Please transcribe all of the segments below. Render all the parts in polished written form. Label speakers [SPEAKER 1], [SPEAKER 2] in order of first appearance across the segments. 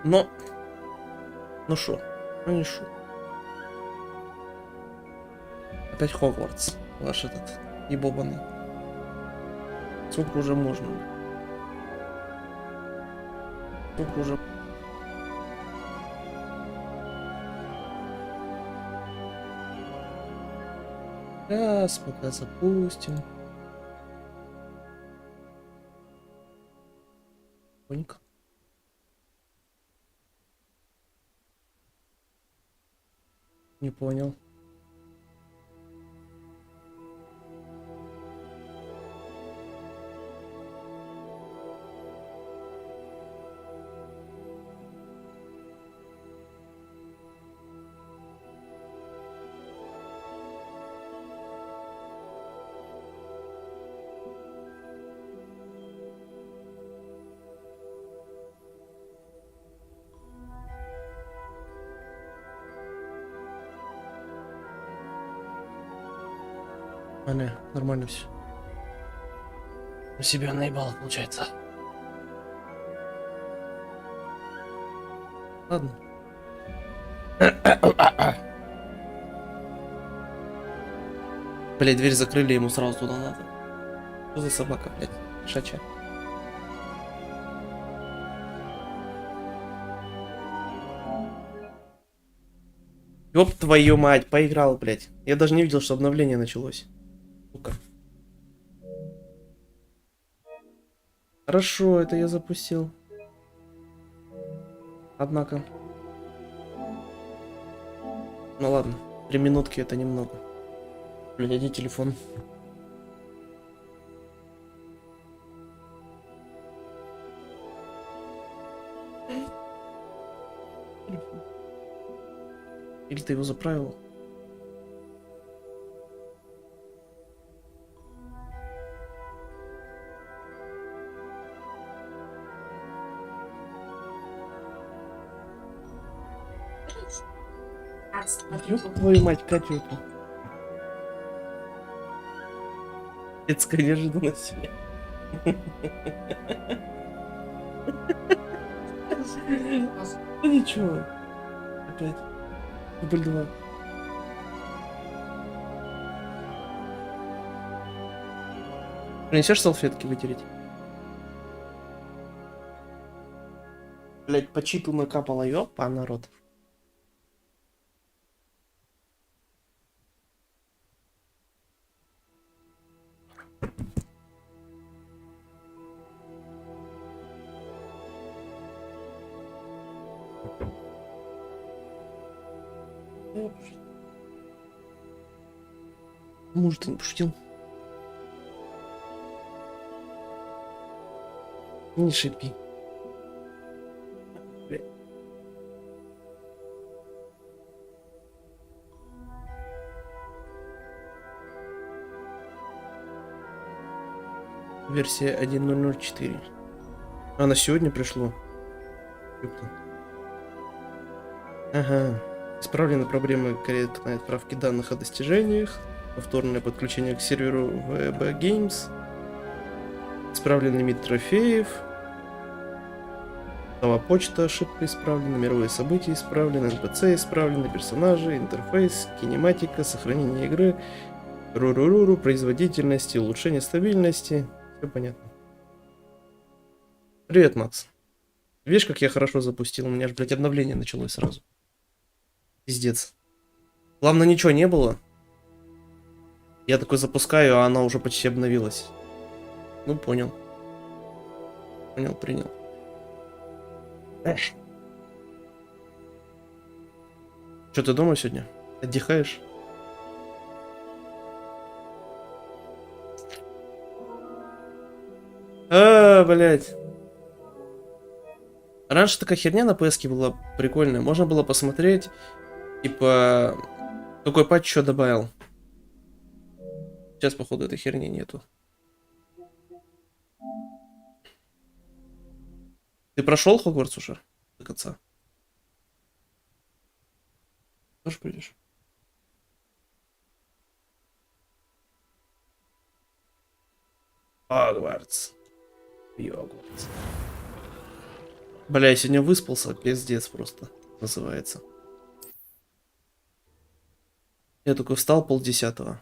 [SPEAKER 1] Но... Ну шо? Ну не шо. Опять Хогвартс. Ваш этот ебобаный. Сколько уже можно? Сколько уже... Сейчас, пока запустим. Тихонько. Не понял. А, не, нормально все. У себя наебало, получается. Ладно. Блять, дверь закрыли, ему сразу туда надо. Что за собака, блять? Шача. Ёб твою мать, поиграл, блять. Я даже не видел, что обновление началось. Сука. Хорошо, это я запустил. Однако. Ну ладно, 3 минутки это немного. Блядь, иди телефон. Или ты его заправил? Ёб твою мать, Катюта. Детская неожиданность. Ну ничего. Опять. Дубль 2. Принесешь салфетки вытереть? Блять, по читу накапало, ёпа, народ. Может, ты не пошутил? Не шипи. Версия 1.004. А, на сегодня пришло. Ага. Исправлены проблемы корректной отправки данных о достижениях. Повторное подключение к серверу VB Games. Исправлен лимит трофеев. Новая почта ошибка исправлена. Мировые события исправлены. NPC исправлены. Персонажи. Интерфейс. Кинематика. Сохранение игры. Ру-ру-ру-ру. Производительности. Улучшение стабильности. Все понятно. Привет, Макс. Видишь, как я хорошо запустил? У меня же, блядь, обновление началось сразу. Пиздец. Главное, ничего не было. Я такой запускаю, а она уже почти обновилась. Ну, понял. Понял, принял. Эх. Что, ты дома сегодня? Отдыхаешь? А, блядь. Раньше такая херня на PS была прикольная. Можно было посмотреть, типа, какой патч еще добавил. Сейчас, походу, этой херни нету. Ты прошел Хогвартс уже до конца? Тоже придешь? Хогвартс. Хогвартс. Бля, я сегодня выспался, пиздец просто называется. Я только встал 9:30.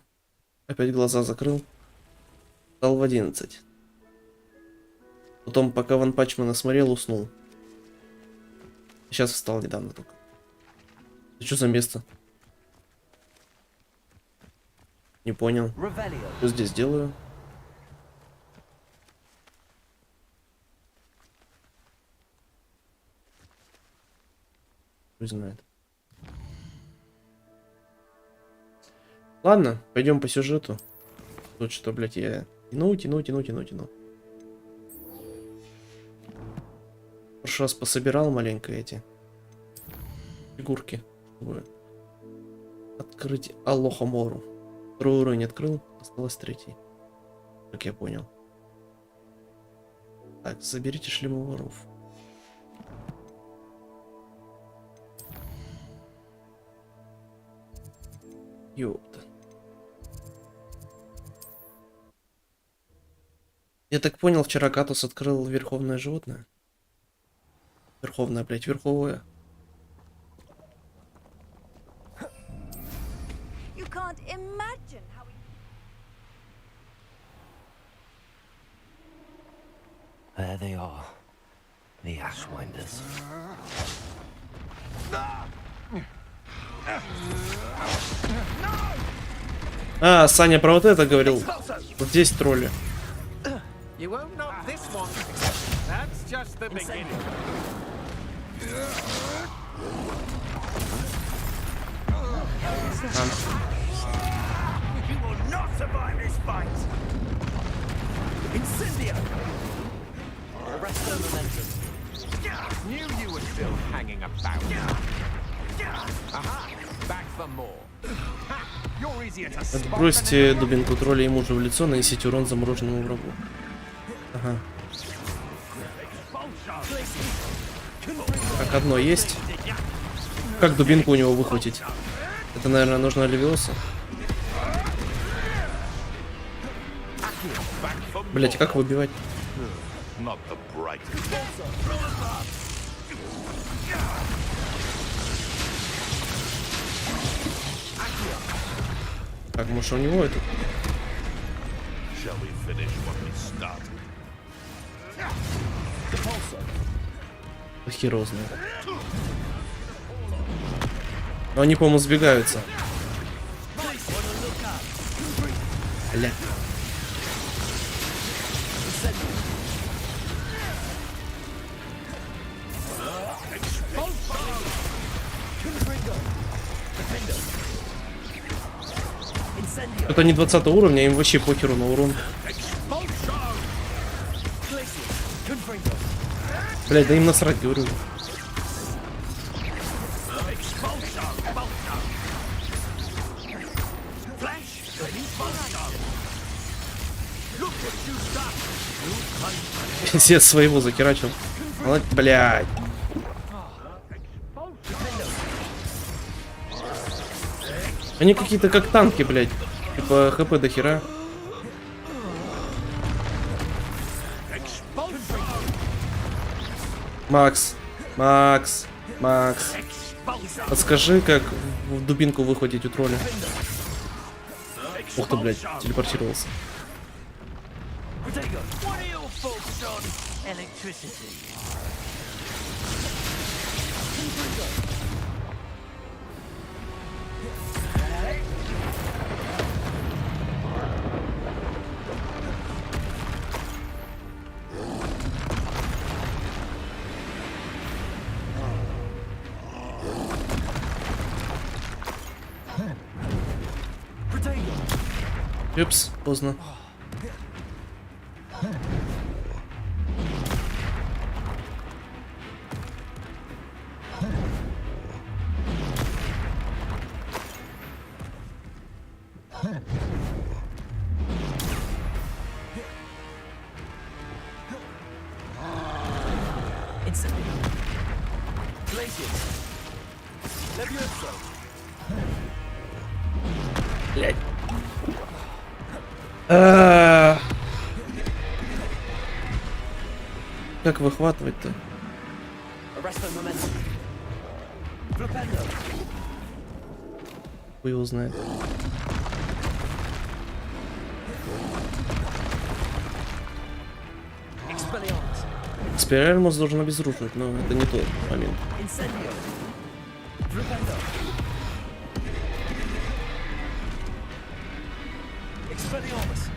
[SPEAKER 1] Опять глаза закрыл. Встал в 11. Потом, пока Ван Панчмана смотрел, уснул. Сейчас встал недавно только. Это что за место? Не понял. Что здесь делаю? Кто знает. Ладно, пойдем по сюжету. Тут что, блядь, я тяну. В прошлый раз пособирал маленько эти фигурки, чтобы открыть Алохамору. Второй уровень открыл, осталось 3. Как я понял. Так, заберите шлемы воров. Ёпта. Я так понял, вчера Катус открыл верховное животное. Верховное, блядь, верховое.
[SPEAKER 2] There they are, the Ashwinders.
[SPEAKER 1] А, Саня про вот это говорил. Вот здесь тролли.
[SPEAKER 3] You won't knock this one. That's just the beginning. You will not survive this fight. Incendio. Arrest the momentum. Knew you were still hanging about. Aha, back for more. You're easier to spot.
[SPEAKER 1] Отбросьте дубинку тролля ему же в лицо, нанесите урон замороженному врагу. Ага. Так, одно есть. Как дубинку у него выхватить? Это, наверное, нужно левиоса. Блять, как выбивать? Так, может, у него это? Херово знает. Но они, по-моему, сбегаются. Бля. Это не 20 уровня, им вообще похеру на урон. Блять, да им насрать, говорю. Все своего закирачил. Блять. Они какие-то как танки, блять. Типа хп до хера. Макс. Подскажи, как в дубинку выхватить у тролля. Ух ты, блядь, телепортировался. Упс, поздно. Блять. Как выхватывать-то?
[SPEAKER 3] Arresto momentum. Flipendo.
[SPEAKER 1] Хуй его знает.
[SPEAKER 3] Expelliarmus.
[SPEAKER 1] Эксперимент должен обезоруживать, но это не тот момент.
[SPEAKER 3] Incendio. Flipendo. Expelliarmus.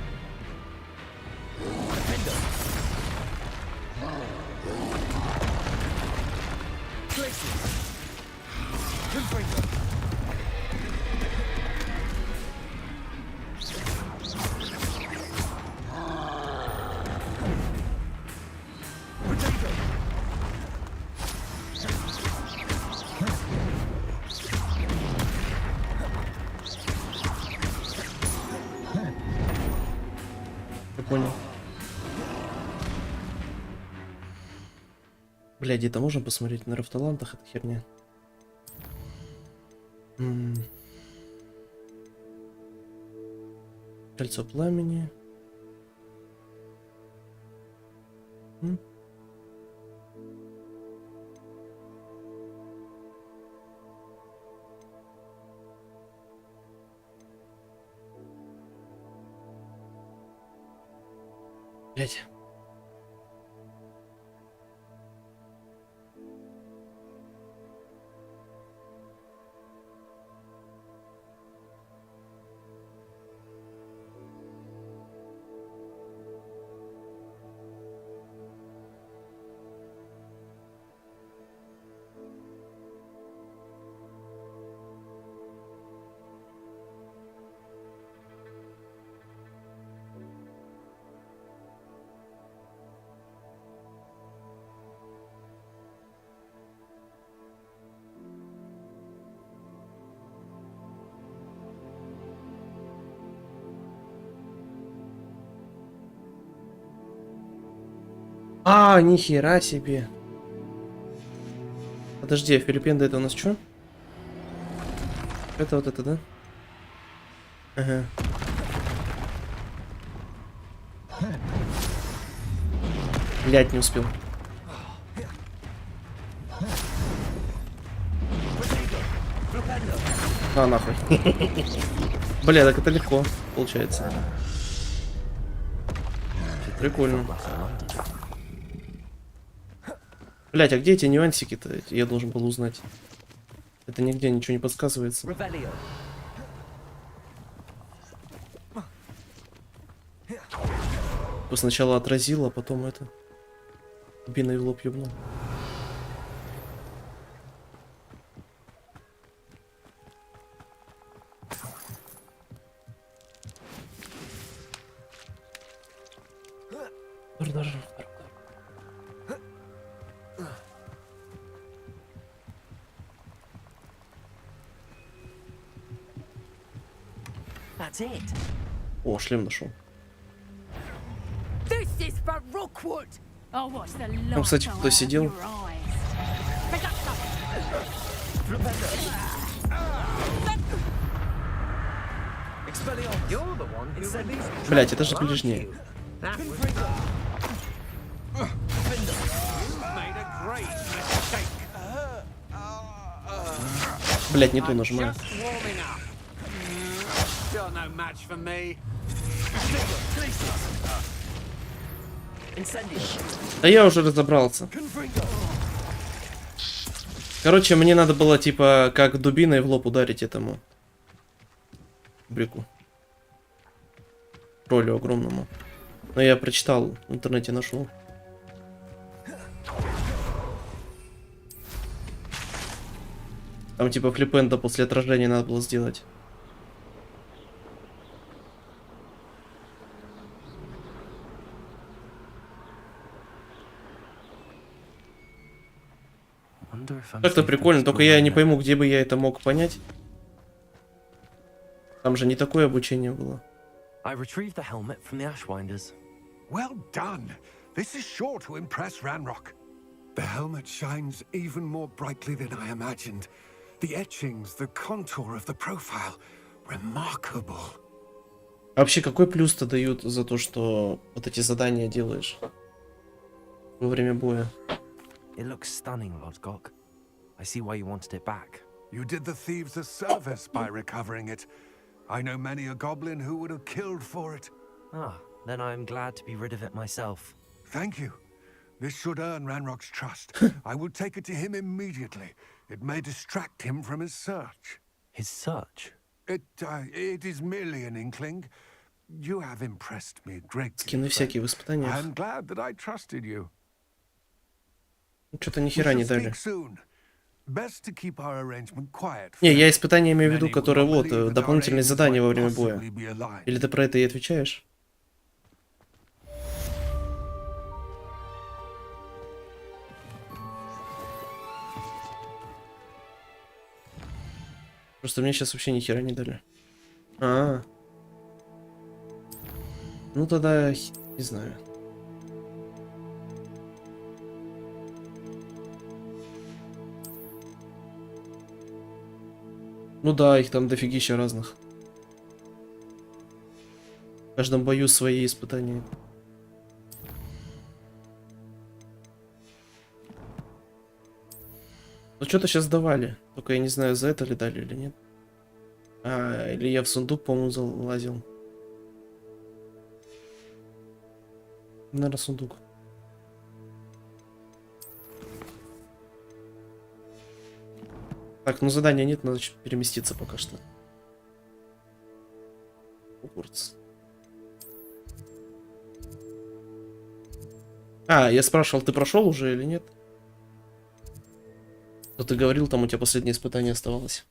[SPEAKER 3] Flipendo. Glacius. Confringo. Potato.
[SPEAKER 1] Я понял. Бля, где-то можно посмотреть на рафталантах, эта херня. Кольцо пламени. Блять. А, нихера себе. Подожди, Филиппинда это у нас что? Это вот это, да? Ага. Блять, не успел. А, нахуй. Бля, так это легко, получается. Прикольно. Блять, а где эти нюансики-то? Я должен был узнать. Это нигде ничего не подсказывается.
[SPEAKER 3] Revelio.
[SPEAKER 1] Сначала отразил, а потом это... Биной в лоб ёбнул. Даже...
[SPEAKER 3] That's it.
[SPEAKER 1] О, шлем нашел.
[SPEAKER 4] This is for Rookwood. Oh, what's the
[SPEAKER 1] Там, кстати, кто сидел?
[SPEAKER 3] Expelliarmus. You're the one who released.
[SPEAKER 1] Блять, это же ближнее.
[SPEAKER 3] That was made a great mistake.
[SPEAKER 1] Блять, не то нажимаю.
[SPEAKER 3] Just warming up. You're no match for me. Incendio.
[SPEAKER 1] Да я уже разобрался.
[SPEAKER 3] Confringo.
[SPEAKER 1] Короче, мне надо было, типа, как дубиной в лоб ударить этому брику. Троллю огромному. Но я прочитал, в интернете нашел. Там, типа, флипенда после отражения надо было сделать. Как-то прикольно, только я не пойму, где бы я это мог понять. Там же не такое обучение было.
[SPEAKER 2] I retrieved the helmet from the Ashwinders.
[SPEAKER 5] Well done. This is sure to impress Ranrock. The helmet shines even more brightly than I imagined. The etchings, the contour of the profile. Remarkable.
[SPEAKER 1] А вообще, какой плюс-то дают за то, что вот эти задания делаешь во время боя?
[SPEAKER 2] It looks stunning, Lodgok. I see why you wanted it back.
[SPEAKER 5] You did the thieves a service by recovering it. I know many a goblin who would have killed for it.
[SPEAKER 2] Ah, then I'm glad to be rid of it myself.
[SPEAKER 5] Thank you. This should earn Ranrock's trust. I will take it to him immediately. It may distract him from his search.
[SPEAKER 2] His search?
[SPEAKER 5] It is merely an inkling. You have impressed me greatly.
[SPEAKER 1] Скины всякие в испытаниях.
[SPEAKER 5] I'm glad that I trusted you.
[SPEAKER 1] Что-то ни хера не дали.
[SPEAKER 5] Best to keep our arrangement quiet.
[SPEAKER 1] Не, я испытания имею в виду, которые вот, дополнительные задания во время боя. Или ты про это и отвечаешь? Просто мне сейчас вообще ни хера не дали. Ну тогда, не знаю. Ну да, их там дофигища разных. В каждом бою свои испытания. Ну что-то сейчас давали. Только я не знаю, за это ли дали или нет. Или я в сундук, по-моему, залазил. Наверное, сундук. Так, ну задания нет, надо переместиться пока что. Хогвартс. Я спрашивал, ты прошел уже или нет? То ты говорил, там у тебя последнее испытание оставалось.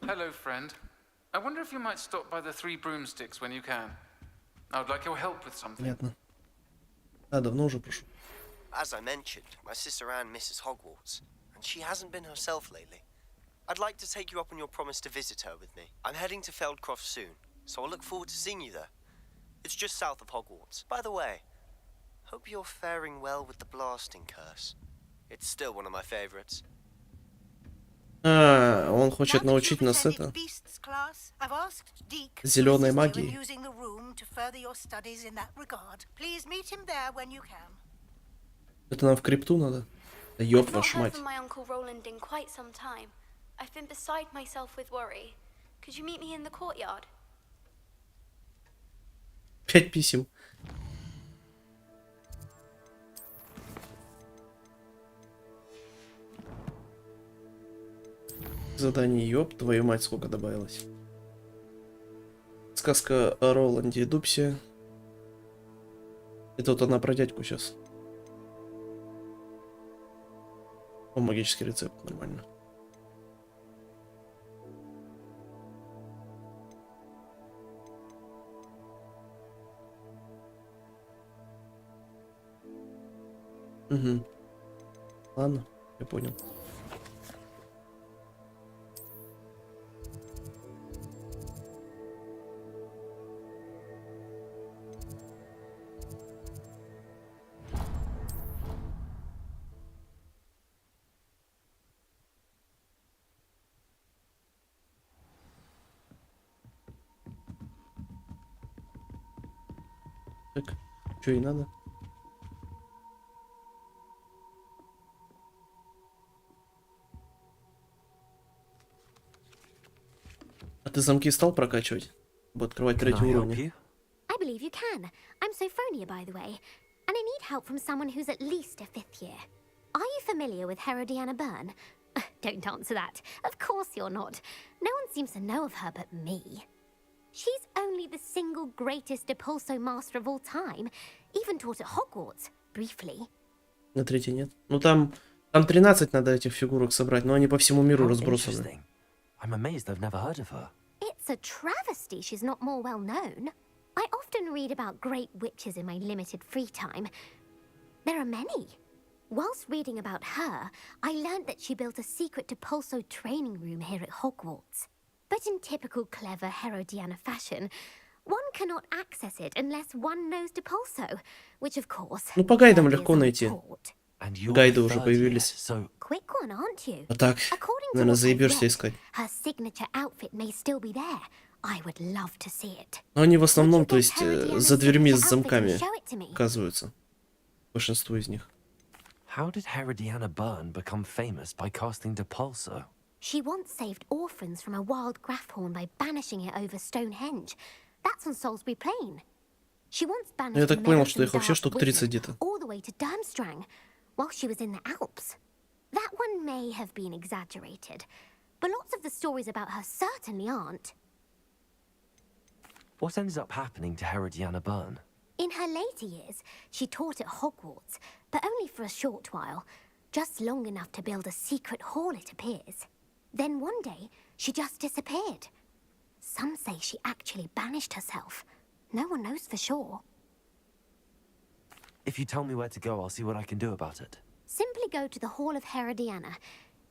[SPEAKER 6] Hello, friend. I wonder if you might stop by the Three Broomsticks when you can. I would like your help with something.
[SPEAKER 1] Понятно. Давно уже прошу.
[SPEAKER 7] As I mentioned, my sister Anne misses Hogwarts, and she hasn't been herself lately. I'd like to take you up on your promise to visit her with me. I'm heading to Feldcroft soon, so I'll look forward to seeing you there. It's just south of Hogwarts. By the way, hope you're faring well with the blasting curse. It's still one of my favorites.
[SPEAKER 1] Он хочет научить нас это. Зеленой магии. Это нам в крипту надо? Да ёб вашу мать. Пять писем. Задание, ёб твою мать, сколько добавилось. Сказка о Роланде и Дупсе. Это вот она про дядьку сейчас. О, магический рецепт, нормально. Угу. Ладно, я понял. Так, что и надо? А ты замки стал прокачивать? Чтобы открывать третий уровень.
[SPEAKER 8] I believe you can. I'm Sophronia, by the way. And I need help from someone who's at least a 5th year. Are you familiar with Herodiana Byrne? Don't answer that. Of course you're not. No one seems to know of her but me. She's only the single greatest Depulso master of all time. Even taught at Hogwarts, briefly.
[SPEAKER 1] На третий нет. Ну там 13 надо этих фигурок собрать, но они по всему миру разбросаны.
[SPEAKER 2] I'm amazed I've never heard of her.
[SPEAKER 8] It's a travesty she's not more well known. I often read about great witches in my limited free time. There are many. Whilst reading about her, I learned that she built a secret Depulso training room here at Hogwarts. But in typical clever Herodiana fashion, one cannot access it unless one knows Depulso, which of course...
[SPEAKER 1] Ну по гайдам легко найти. Гайды уже
[SPEAKER 2] So...
[SPEAKER 1] появились.
[SPEAKER 8] Quick one, aren't you?
[SPEAKER 1] А так,
[SPEAKER 8] According to
[SPEAKER 1] наверное,
[SPEAKER 8] what I
[SPEAKER 1] заебешься
[SPEAKER 8] read,
[SPEAKER 1] искать.
[SPEAKER 8] her signature outfit may still be there, I would love to see it.
[SPEAKER 1] Но они в основном,
[SPEAKER 8] Would you
[SPEAKER 1] то
[SPEAKER 8] get
[SPEAKER 1] есть,
[SPEAKER 8] Herodiana's
[SPEAKER 1] за дверьми с
[SPEAKER 8] signature outfit and
[SPEAKER 1] замками
[SPEAKER 8] show it to me?
[SPEAKER 1] оказываются. Большинство из них.
[SPEAKER 2] How did Herodiana Byrne become famous by casting Depulso?
[SPEAKER 8] She once saved orphans from a wild grafhorn by banishing it over Stonehenge. That's on Salisbury Plain. She once banished
[SPEAKER 1] Я так понял,
[SPEAKER 8] Merritt
[SPEAKER 1] что
[SPEAKER 8] and
[SPEAKER 1] их вообще
[SPEAKER 8] Dark
[SPEAKER 1] штук
[SPEAKER 8] Wizard
[SPEAKER 1] 30 где-то.
[SPEAKER 8] all the way to Durmstrang, while she was in the Alps. That one may have been exaggerated, but lots of the stories about her certainly aren't.
[SPEAKER 2] What ended up happening to Herodiana Byrne?
[SPEAKER 8] In her later years, she taught at Hogwarts, but only for a short while, just long enough to build a secret hall, it appears. Then one day, she just disappeared. Some say she actually banished herself. No one knows for sure.
[SPEAKER 2] If you tell me where to go, I'll see what I can do about it.
[SPEAKER 8] Simply go to the Hall of Herodiana.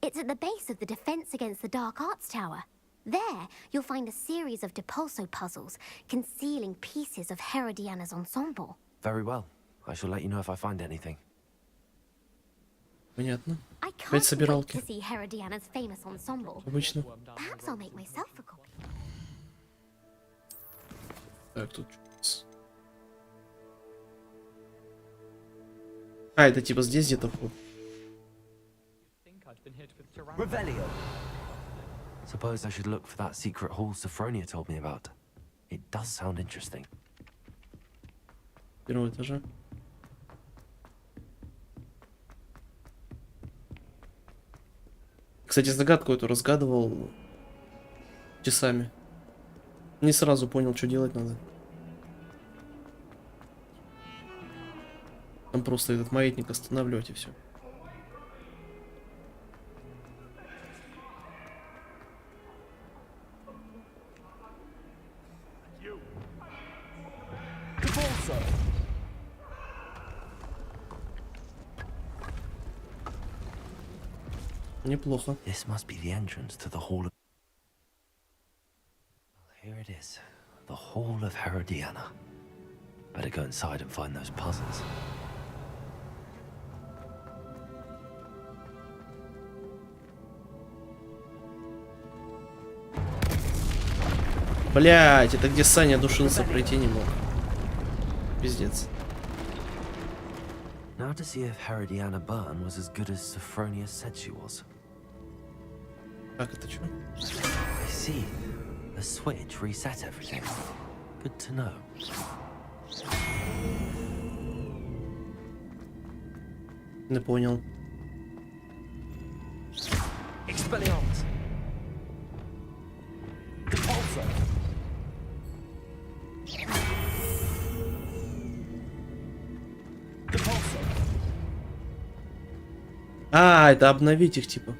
[SPEAKER 8] It's at the base of the Defense Against the Dark Arts Tower. There, you'll find a series of Depulso puzzles concealing pieces of Herodiana's ensemble.
[SPEAKER 2] Very well. I shall let you know if I find anything.
[SPEAKER 1] Понятно.
[SPEAKER 8] I
[SPEAKER 1] Опять
[SPEAKER 8] can't wait
[SPEAKER 1] собиралки.
[SPEAKER 8] to see Herodiana's famous ensemble.
[SPEAKER 1] Обычно.
[SPEAKER 8] Perhaps I'll make myself a copy.
[SPEAKER 1] Так, тут что у нас? А, это типа здесь где-то вход.
[SPEAKER 2] Revelio. Suppose I should look for that secret hall Sophronia told me about. It does sound interesting.
[SPEAKER 1] Первого этажа. Кстати, загадку эту разгадывал часами. Не сразу понял, что делать надо. Там просто этот маятник останавливать и все. Неплохо.
[SPEAKER 2] This must be the entrance to the hall of... Well, here it is. The Hall of Herodiana. Better go inside and find those puzzles.
[SPEAKER 1] Блять, это где Саня душился, пройти не мог. Пиздец.
[SPEAKER 2] Now to see if Herodiana Byrne was as good as Sophronia said she was.
[SPEAKER 1] Как это что?
[SPEAKER 2] I see. The switch reset everything. Good to know.
[SPEAKER 1] Не понял.
[SPEAKER 2] Expelliarmus. Depulso. Depulso.
[SPEAKER 1] А, это обновить их типа.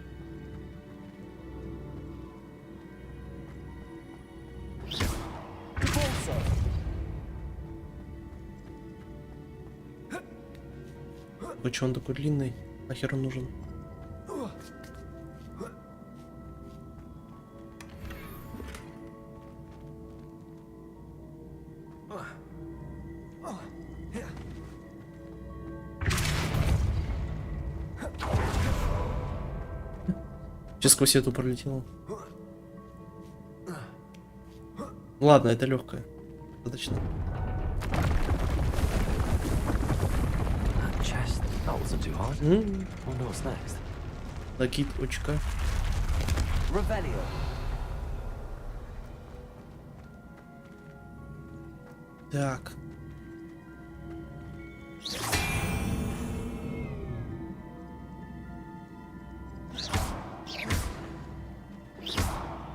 [SPEAKER 1] А чё он такой длинный? Нахер он нужен? Сейчас сквозь эту пролетело. Ладно, это легкое. Достаточно.
[SPEAKER 2] Chest. That wasn't too hard. Wonder what's next.
[SPEAKER 1] Накид очка.
[SPEAKER 2] Revelio.
[SPEAKER 1] Так.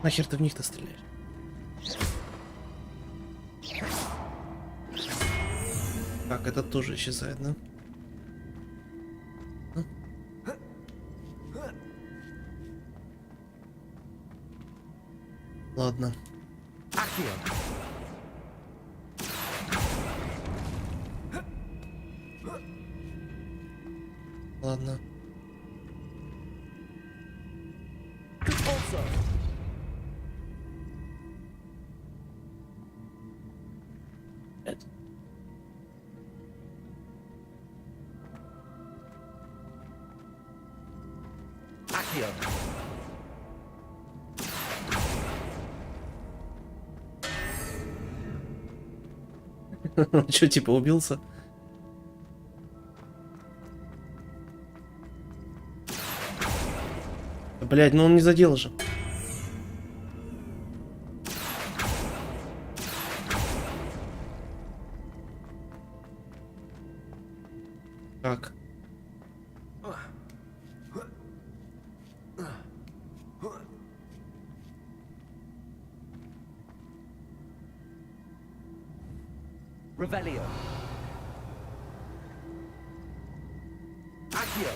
[SPEAKER 1] Нахер ты в них-то стреляешь? Так, этот тоже исчезает, да? Ладно. Ладно. Это. Че, типа, убился? Блять, ну он не задел же. Как?
[SPEAKER 3] Revelio. Accio.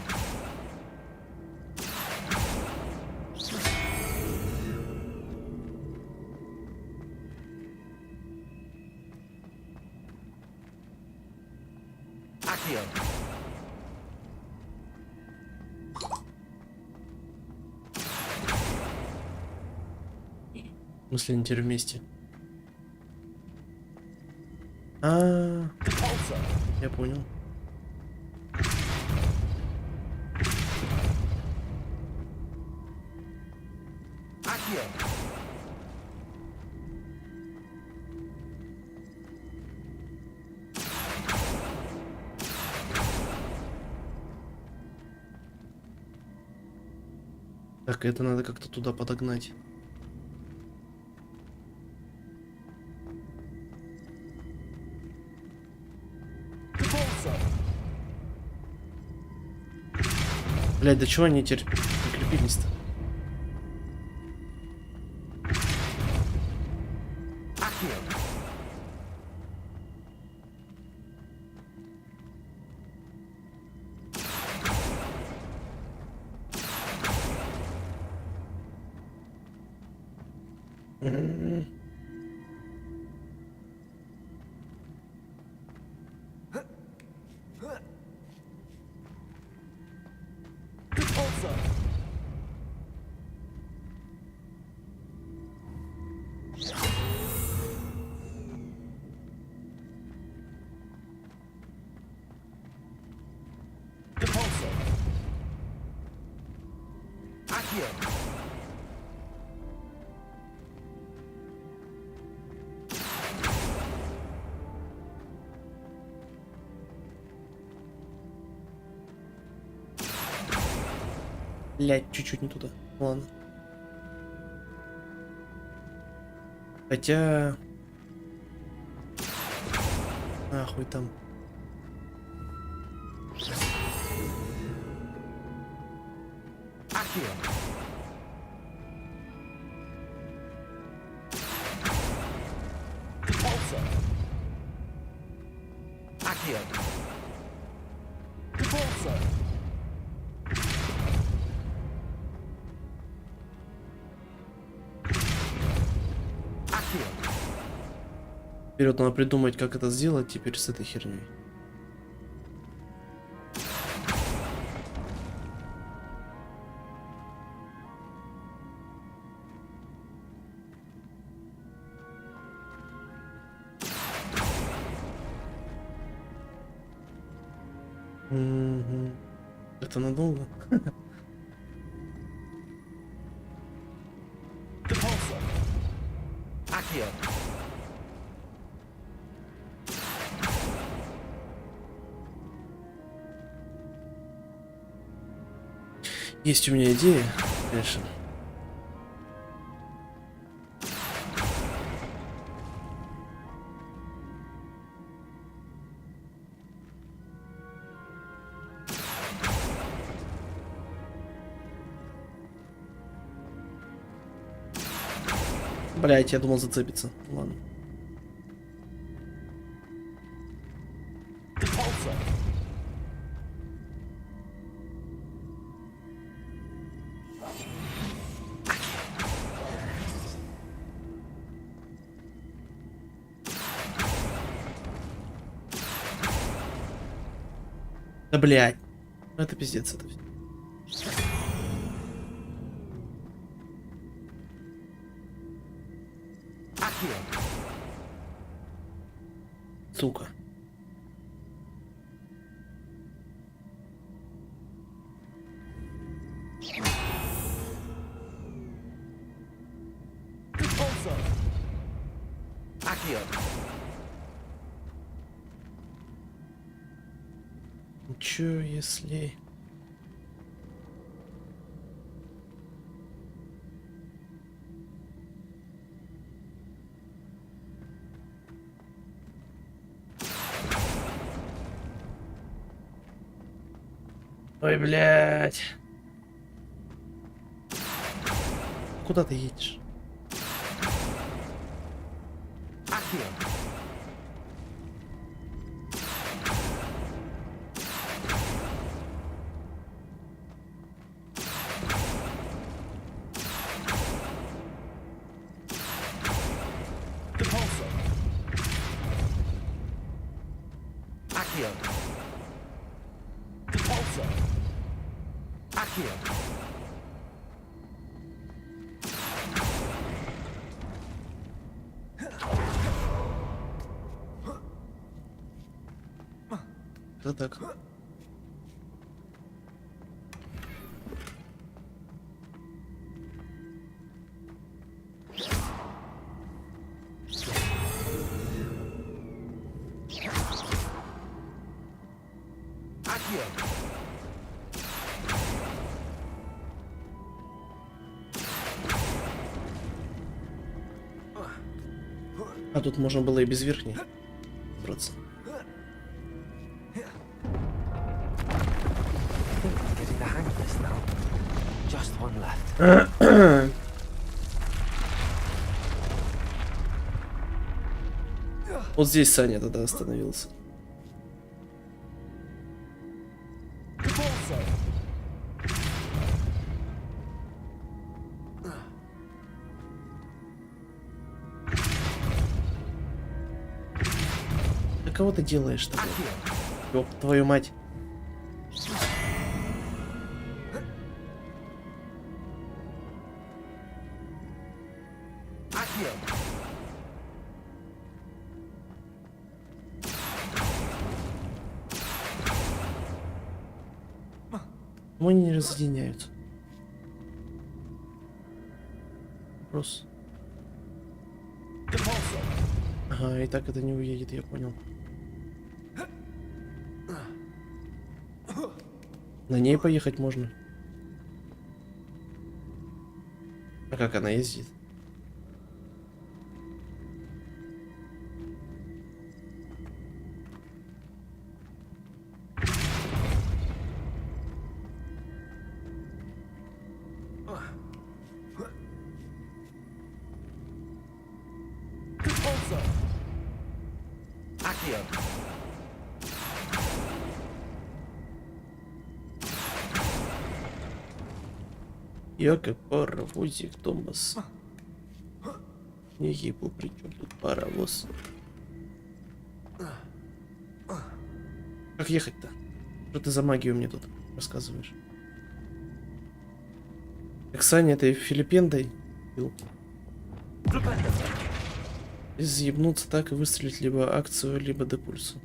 [SPEAKER 3] Accio.
[SPEAKER 1] В смысле, они теперь вместе? Я понял.
[SPEAKER 3] Accio.
[SPEAKER 1] Так, это надо как-то туда подогнать. Блять, до чего они теперь прикрепились-то? Блять, чуть-чуть не туда. Ладно. Хотя... Нахуй там. Вперед надо придумать, как это сделать теперь с этой херней. Это надолго? Есть у меня идея, конечно. Блять, я думал зацепиться. Ладно. Да блять. Это пиздец, это. Сука. Чё, если... Ой, блядь. Куда ты едешь? Да так. А тут можно было и без верхней браться.
[SPEAKER 2] Getting the hang of this now. Just one left.
[SPEAKER 1] Вот здесь Саня тогда остановился. Да кого ты делаешь-то? Ёб твою мать. Почему они не разъединяются? Вопрос. Ага, и так это не уедет, я понял. На ней поехать можно. А как она ездит? Я как паровозик, Томас. Не ебу, при чем тут паровоз? Как ехать-то? Что ты за магию мне тут рассказываешь? Оксане этой филиппендой? Изъебнуться так и выстрелить либо акцию, либо депульсу.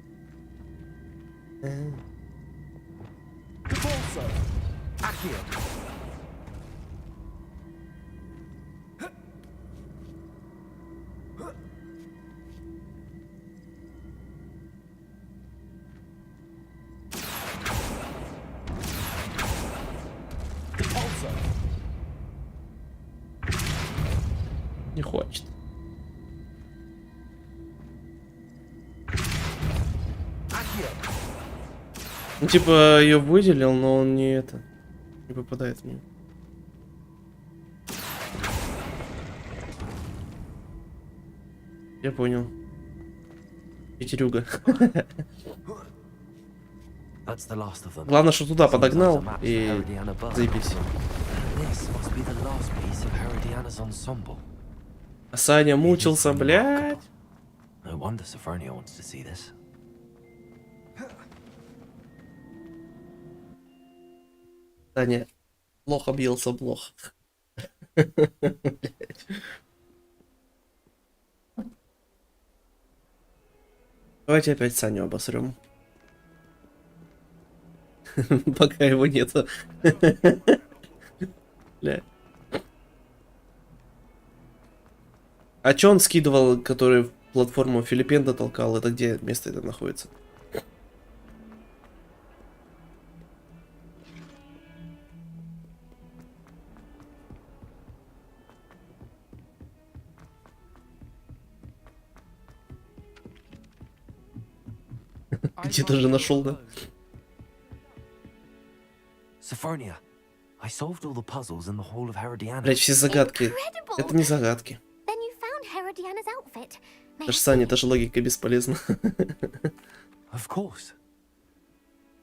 [SPEAKER 1] Не хочет. Ну, типа, ее выделил, но он не это. Не попадает в нее. Я понял. Петерюга. Главное, что туда подогнал и заебись. А Саня мучился, блядь. Саня плохо бился, плохо. Давайте опять Саню обосрем. Пока его нету. Бля. А чё он скидывал, который в платформу Филиппенда толкал? Это где место это находится? Где-то же нашел, да?
[SPEAKER 2] Sophronia, I solved all the puzzles in the Hall of Herodiana.
[SPEAKER 1] Блять, все загадки.
[SPEAKER 8] Incredible.
[SPEAKER 1] Это не загадки.
[SPEAKER 8] Then you found Herodiana's outfit. May I
[SPEAKER 1] Даже Саня,
[SPEAKER 8] see?
[SPEAKER 1] та же логика бесполезна.
[SPEAKER 2] Of course.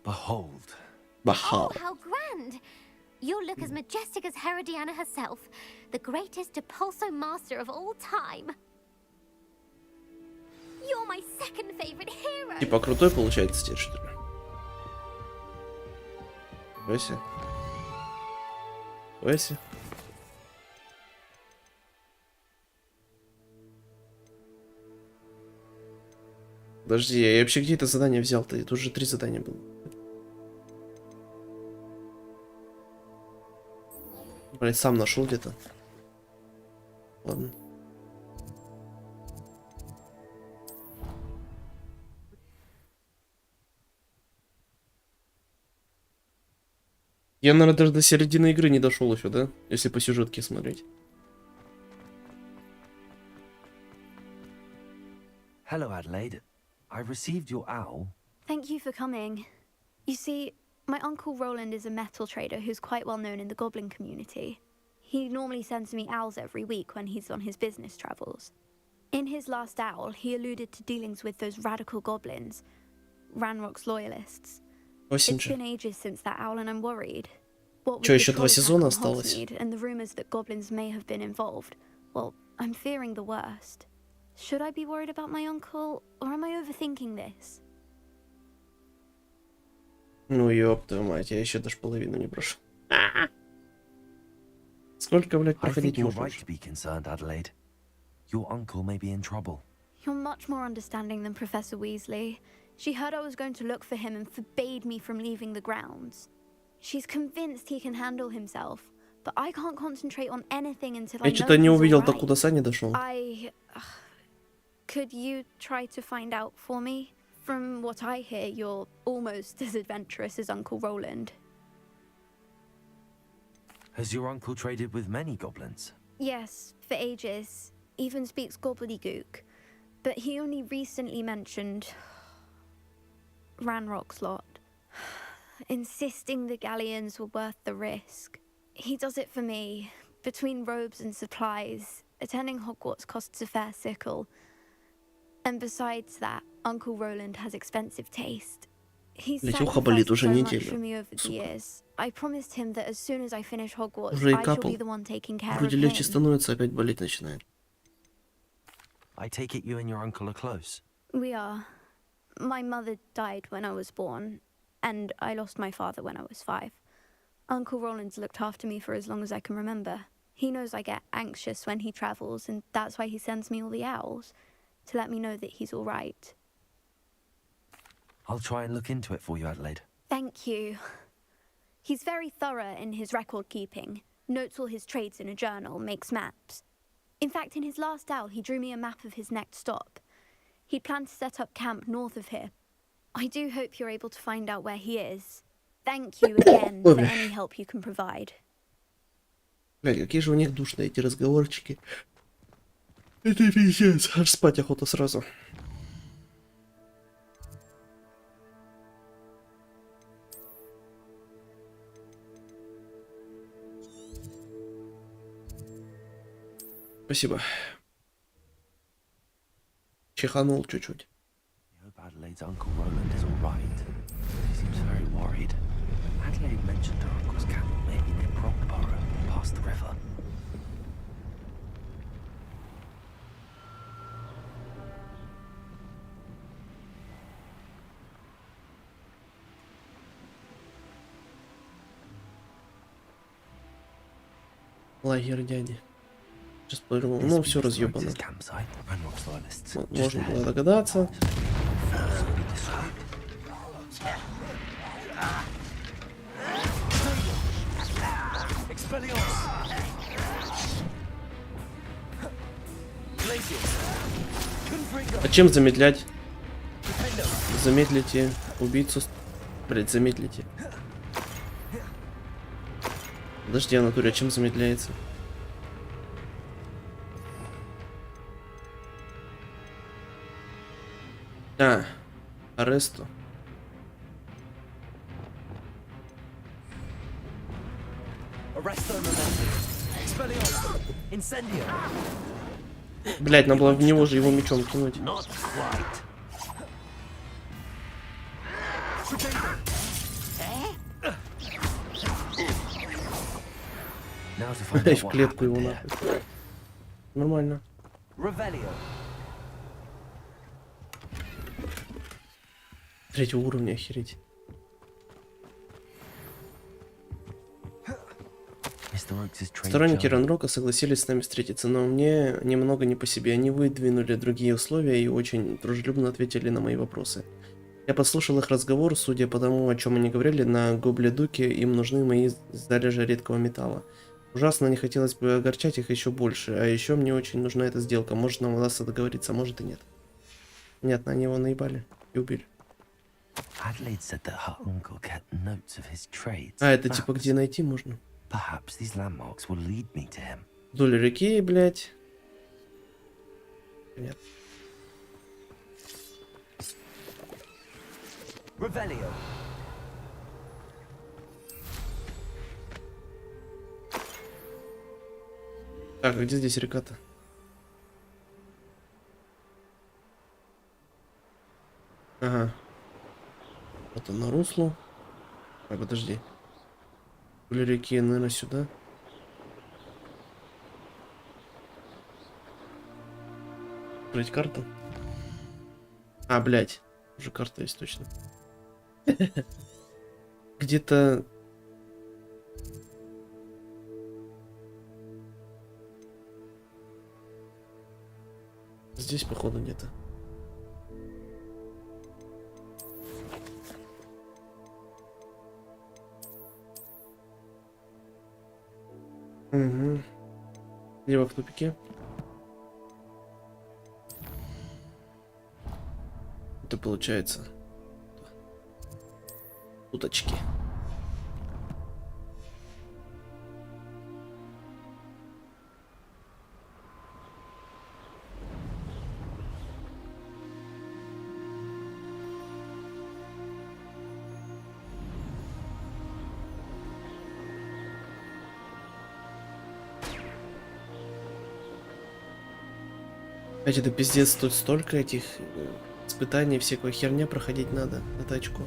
[SPEAKER 2] Behold.
[SPEAKER 1] Бахал.
[SPEAKER 8] Oh, how grand! You'll look as majestic as Herodiana herself, the greatest Depulso master of all time. You're my second favorite hero.
[SPEAKER 1] Типа крутой получается теперь, что ли? Вася. Вася. Подожди, я вообще где это задание взял-то? Тут уже 3 задания было. Блять, сам нашел где-то. Ладно. Я, наверное, даже до середины игры не дошел еще, да? Если по сюжетке смотреть.
[SPEAKER 2] Hello, Adelaide. I received your owl.
[SPEAKER 9] Thank you for coming. You see, my uncle Roland is a metal trader who's quite well known in the goblin community. He normally sends me owls every week when he's on his business travels. In his last owl, he alluded to dealings with those radical goblins, Ranrock's loyalists. It's been ages since that owl and I'm worried. What with
[SPEAKER 1] Чё,
[SPEAKER 9] the
[SPEAKER 1] еще 2
[SPEAKER 9] troll attack
[SPEAKER 1] сезона
[SPEAKER 9] on
[SPEAKER 1] осталось?
[SPEAKER 9] Hogsmeade and the rumors that goblins may have been involved, well, I'm fearing the worst. Should I be worried about my uncle, or am I overthinking this?
[SPEAKER 1] Ну ёб твою мать, я еще даже половину не прошел. Сколько, блядь,
[SPEAKER 2] I think
[SPEAKER 1] проходить
[SPEAKER 2] you're
[SPEAKER 1] можно?
[SPEAKER 2] right to be concerned, Adelaide. Your uncle may be in trouble.
[SPEAKER 9] You're much more understanding than Professor Weasley. She heard I was going to look for him and forbade me from leaving the grounds. She's convinced he can handle himself, but I can't concentrate on anything until I
[SPEAKER 1] Я
[SPEAKER 9] know
[SPEAKER 1] что-то не
[SPEAKER 9] he's
[SPEAKER 1] увидел,
[SPEAKER 9] all
[SPEAKER 1] докуда
[SPEAKER 9] right.
[SPEAKER 1] Саня дошел.
[SPEAKER 9] Could you try to find out for me? From what I hear, you're almost as adventurous as Uncle Roland.
[SPEAKER 2] Has your uncle traded with many goblins?
[SPEAKER 9] Yes, for ages. Even speaks gobbledygook. But he only recently mentioned Ranrock's lot, insisting the galleons were worth the risk. He does it for me. Between robes and supplies, attending Hogwarts costs a fair sickle. And besides that, Uncle Roland has expensive taste. He's
[SPEAKER 1] Блять, ухо болит
[SPEAKER 9] sacrificed
[SPEAKER 1] уже
[SPEAKER 9] so much
[SPEAKER 1] неделю.
[SPEAKER 9] for me over the
[SPEAKER 1] Сука.
[SPEAKER 9] years. I promised him that as soon as I finish Hogwarts,
[SPEAKER 1] Уже и
[SPEAKER 9] I shall
[SPEAKER 1] капал.
[SPEAKER 9] be the one taking care of
[SPEAKER 1] Вроде
[SPEAKER 9] him.
[SPEAKER 1] легче становится, опять болеть начинает.
[SPEAKER 2] I take it you and your uncle are close.
[SPEAKER 9] We are. My mother died when I was born, and I lost my father when I was 5. Uncle Roland's looked after me for as long as I can remember. He knows I get anxious when he travels, and that's why he sends me all the owls, to let me know that he's all right.
[SPEAKER 2] I'll try and look into it for you, Adelaide.
[SPEAKER 9] Thank you. He's very thorough in his record keeping, notes all his trades in a journal, makes maps. In fact, in his last owl, he drew me a map of his next stop. He'd planned to set up camp north of here. I do hope you're able to find out where he is. Thank you again for any help you can provide.
[SPEAKER 1] Блядь, какие же у них душные эти разговорчики. Это пиздец, аж спать охота сразу. Спасибо. Чиханул чуть-чуть.
[SPEAKER 2] I hope Adelaide's uncle Roland is all right. He seems very worried. Adelaide mentioned her uncle's camp may be near Brockborough, past the river.
[SPEAKER 1] Лагерь дяди. Сейчас по-другому. Ну, все разъебано.
[SPEAKER 2] His campsite, Ranrock's loyalists.
[SPEAKER 1] Можно было догадаться. А чем замедлять? Замедлите убийцу. Блять, замедлите. Подожди, а натуре, а чем замедляется? А. Аресту.
[SPEAKER 3] Arresto momentum. Expelliarmus. Incendio.
[SPEAKER 1] Блять, надо было в него же его мечом кинуть.
[SPEAKER 3] Not quite.
[SPEAKER 2] Now to find
[SPEAKER 1] Дай
[SPEAKER 2] out
[SPEAKER 1] в
[SPEAKER 2] what
[SPEAKER 1] клетку его
[SPEAKER 2] happened there.
[SPEAKER 1] нахуй. Нормально.
[SPEAKER 3] Revelio.
[SPEAKER 1] Третьего уровня, охереть.
[SPEAKER 2] Mr. Oaks' trade
[SPEAKER 1] Сторонники
[SPEAKER 2] challenge.
[SPEAKER 1] Ранрока согласились с нами встретиться, но мне немного не по себе. Они выдвинули другие условия и очень дружелюбно ответили на мои вопросы. Я послушал их разговор, судя по тому, о чем они говорили, на Гобледуке им нужны мои залежи редкого металла. Ужасно не хотелось бы огорчать их еще больше, а еще мне очень нужна эта сделка. Может, нам удастся договориться, а может и нет. Понятно, они его наебали и убили.
[SPEAKER 2] Adelaide said that her uncle kept notes of his trades.
[SPEAKER 1] А, это типа где найти можно?
[SPEAKER 2] Perhaps these landmarks will lead me to him.
[SPEAKER 1] Вдоль реки, блядь. Понятно.
[SPEAKER 3] Revelio.
[SPEAKER 1] Так, а где здесь река-то? Ага. Вот она русло. А, подожди. Вдоль реки, наверное, сюда. Открыть карту. А, блядь. Уже карта есть точно. Где-то... Здесь, походу, где-то. Угу. Либо в тупике. Это получается уточки. Опять это пиздец, тут столько этих испытаний, всякой херня проходить надо. Это очко.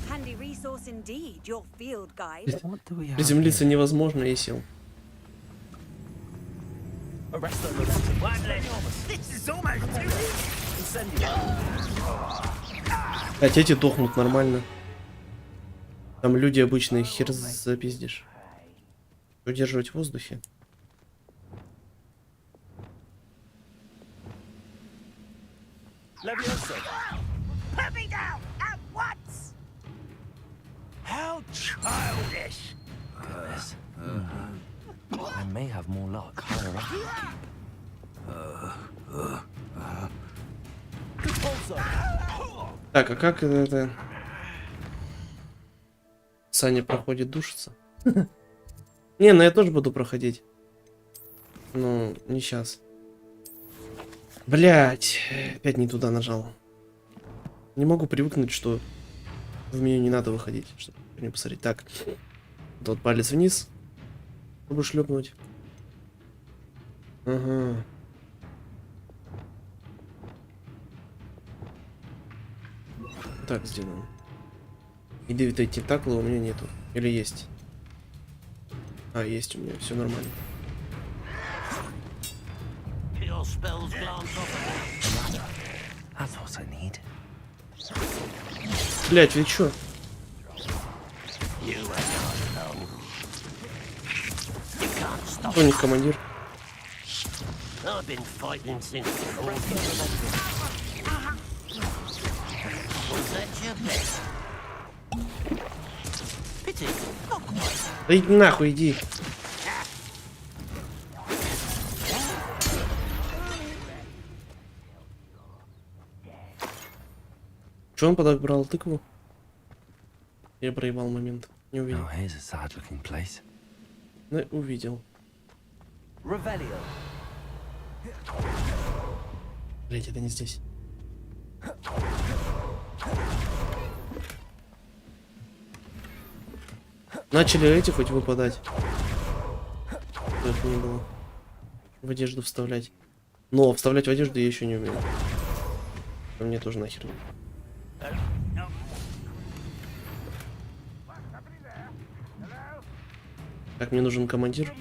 [SPEAKER 10] Handy resource indeed, your field guide.
[SPEAKER 2] What do we have
[SPEAKER 1] Приземлиться
[SPEAKER 2] here?
[SPEAKER 1] невозможно, и сел.
[SPEAKER 3] Arresto momentum. This is almost too easy. Incendio.
[SPEAKER 1] Хоть эти дохнут нормально. Там люди обычные, хер запиздишь. Удерживать в воздухе.
[SPEAKER 3] Levioso.
[SPEAKER 10] Put me down at once!
[SPEAKER 3] How childish.
[SPEAKER 2] Goodness. I may have more luck higher up.
[SPEAKER 3] Also.
[SPEAKER 1] Так, а как это... Саня проходит, душится? Не, ну я тоже буду проходить. Ну, не сейчас. Блять, опять не туда нажал. Не могу привыкнуть, что в меню не надо выходить, чтобы не посмотреть. Так, вот палец вниз, чтобы шлепнуть. Ага. Так сделаем. Ядовитой тентакла у меня нету. Или есть? А, есть у меня, все нормально.
[SPEAKER 3] Your spells glance off again.
[SPEAKER 2] That's what I need.
[SPEAKER 1] Блять, вы чё?
[SPEAKER 3] You are not alone. You can't stop.
[SPEAKER 1] Кто у них командир?
[SPEAKER 3] I've been fighting since before. Was that your best? Pity. Not quite.
[SPEAKER 1] Да иди нахуй, иди. Че он подобрал тыкву? Я проебал момент. Не увидел.
[SPEAKER 2] Now here's a sad-looking place.
[SPEAKER 1] Ну, увидел.
[SPEAKER 3] Revelio.
[SPEAKER 1] Блять, это не здесь. Начали эти хоть выпадать. Чтобы это не было. В одежду вставлять. Но вставлять в одежду я еще не умею. А мне тоже нахер. Так, мне нужен командир.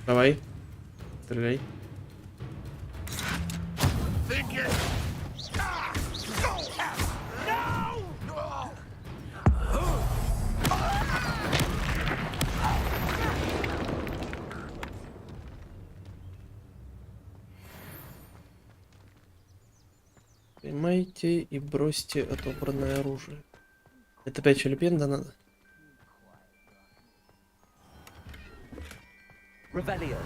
[SPEAKER 1] Давай. Стреляй. Поймайте и бросьте отобранное оружие. Это опять филиппинда надо?
[SPEAKER 3] Revelio.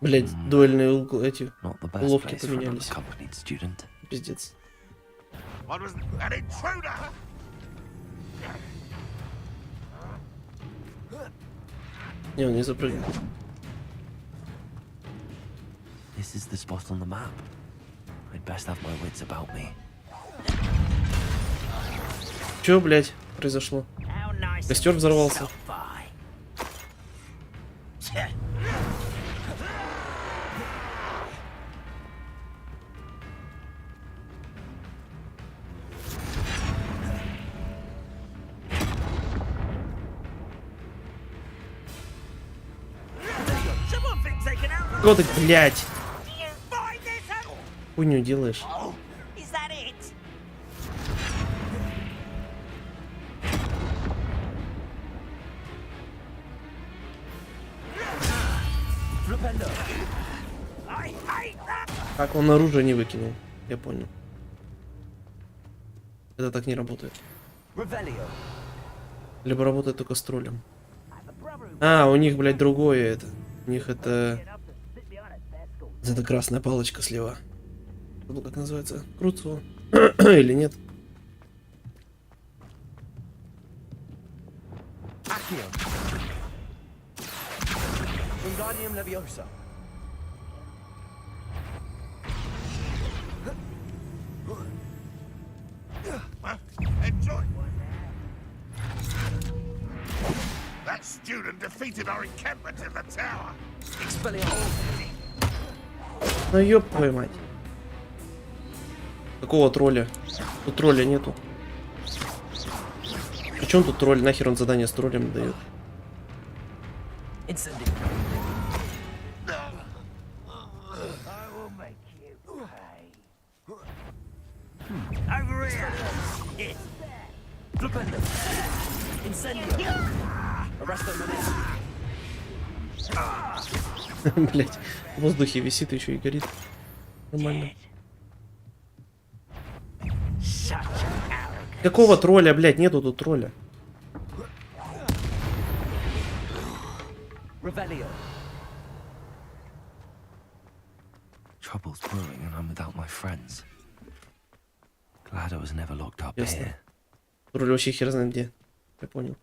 [SPEAKER 1] Блять, дуэльные эти
[SPEAKER 2] Not the best
[SPEAKER 1] уловки
[SPEAKER 2] place for an
[SPEAKER 1] поменялись.
[SPEAKER 2] unaccompanied student.
[SPEAKER 1] Пиздец. Не, он не запрыгнул.
[SPEAKER 2] This is the spot on the map. I'd best have my wits about me.
[SPEAKER 1] Чё, блять, произошло? Костер взорвался. Что ты, блять? Хуйню делаешь. Так, он оружие не выкинул. Я понял. Это так не работает.
[SPEAKER 3] Revelio.
[SPEAKER 1] Либо работает только с троллем. А, у них, блядь, другое это. У них это... Это красная палочка слева. Забыл, как называется. Круцо. Или нет?
[SPEAKER 3] Accio. Wingardium Leviosa.
[SPEAKER 11] Enjoy. That student defeated our encampment in the tower.
[SPEAKER 3] Expelliarmus.
[SPEAKER 1] Ну ёб твою мать. Какого тролля? Тут тролля нету. Причем тут тролль? Нахер он задание с троллем дает?
[SPEAKER 3] Incendio. Over here. Flipendo. Incendio. Arresto Manette.
[SPEAKER 1] Блять, в воздухе висит еще и горит. Нормально. Какого тролля, блять, нету тут тролля.
[SPEAKER 3] Revelio.
[SPEAKER 2] Trouble's brewing and I'm without my friends. Glad I was never locked up
[SPEAKER 1] Ясно.
[SPEAKER 2] here.
[SPEAKER 1] Тролль вообще хер знает где. Я понял.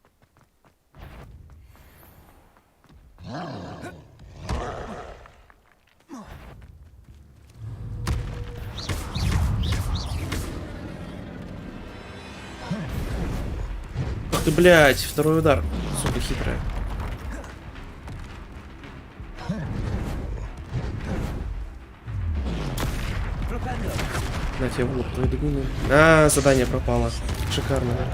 [SPEAKER 1] Ах ты, блядь, второй удар. Сука хитрая. На тебе в лоб твою дубину. А, задание пропало. Шикарно, да?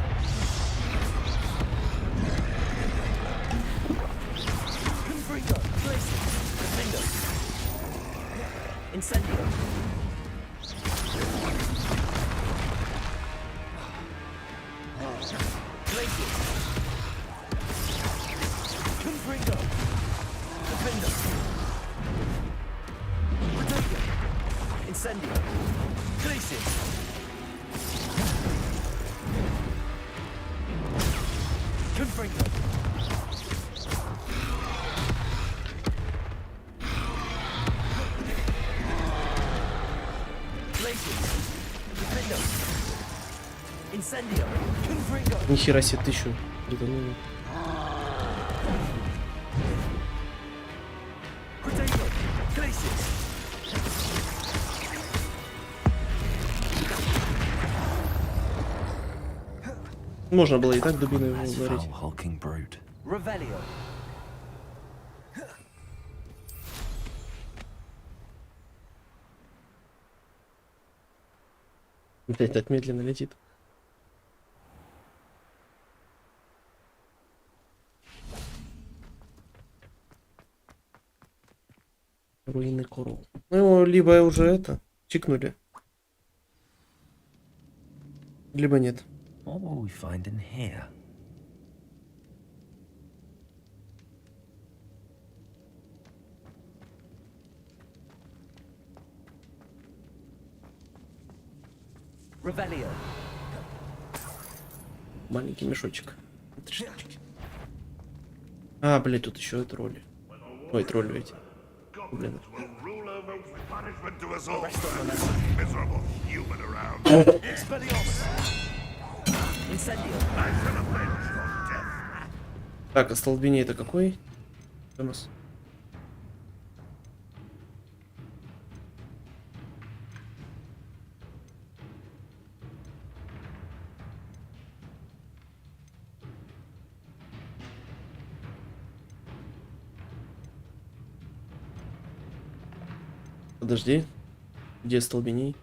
[SPEAKER 3] Incendio. Glacius. Confringo. Defendo. Protegio. Incendio. Glacius.
[SPEAKER 1] Нихера себе, 1000 придумали. Можно было и так дубиной его ударить. Опять так медленно летит. Руины Кору. Ну его либо уже это чикнули, либо нет.
[SPEAKER 2] What will we find in here?
[SPEAKER 3] Revelio.
[SPEAKER 1] Маленький мешочек. 3 штучки. А, блядь, тут еще и тролли. Ой, тролли эти. Блин. Так, остолбение это какой у нас? Подожди, где столбеней?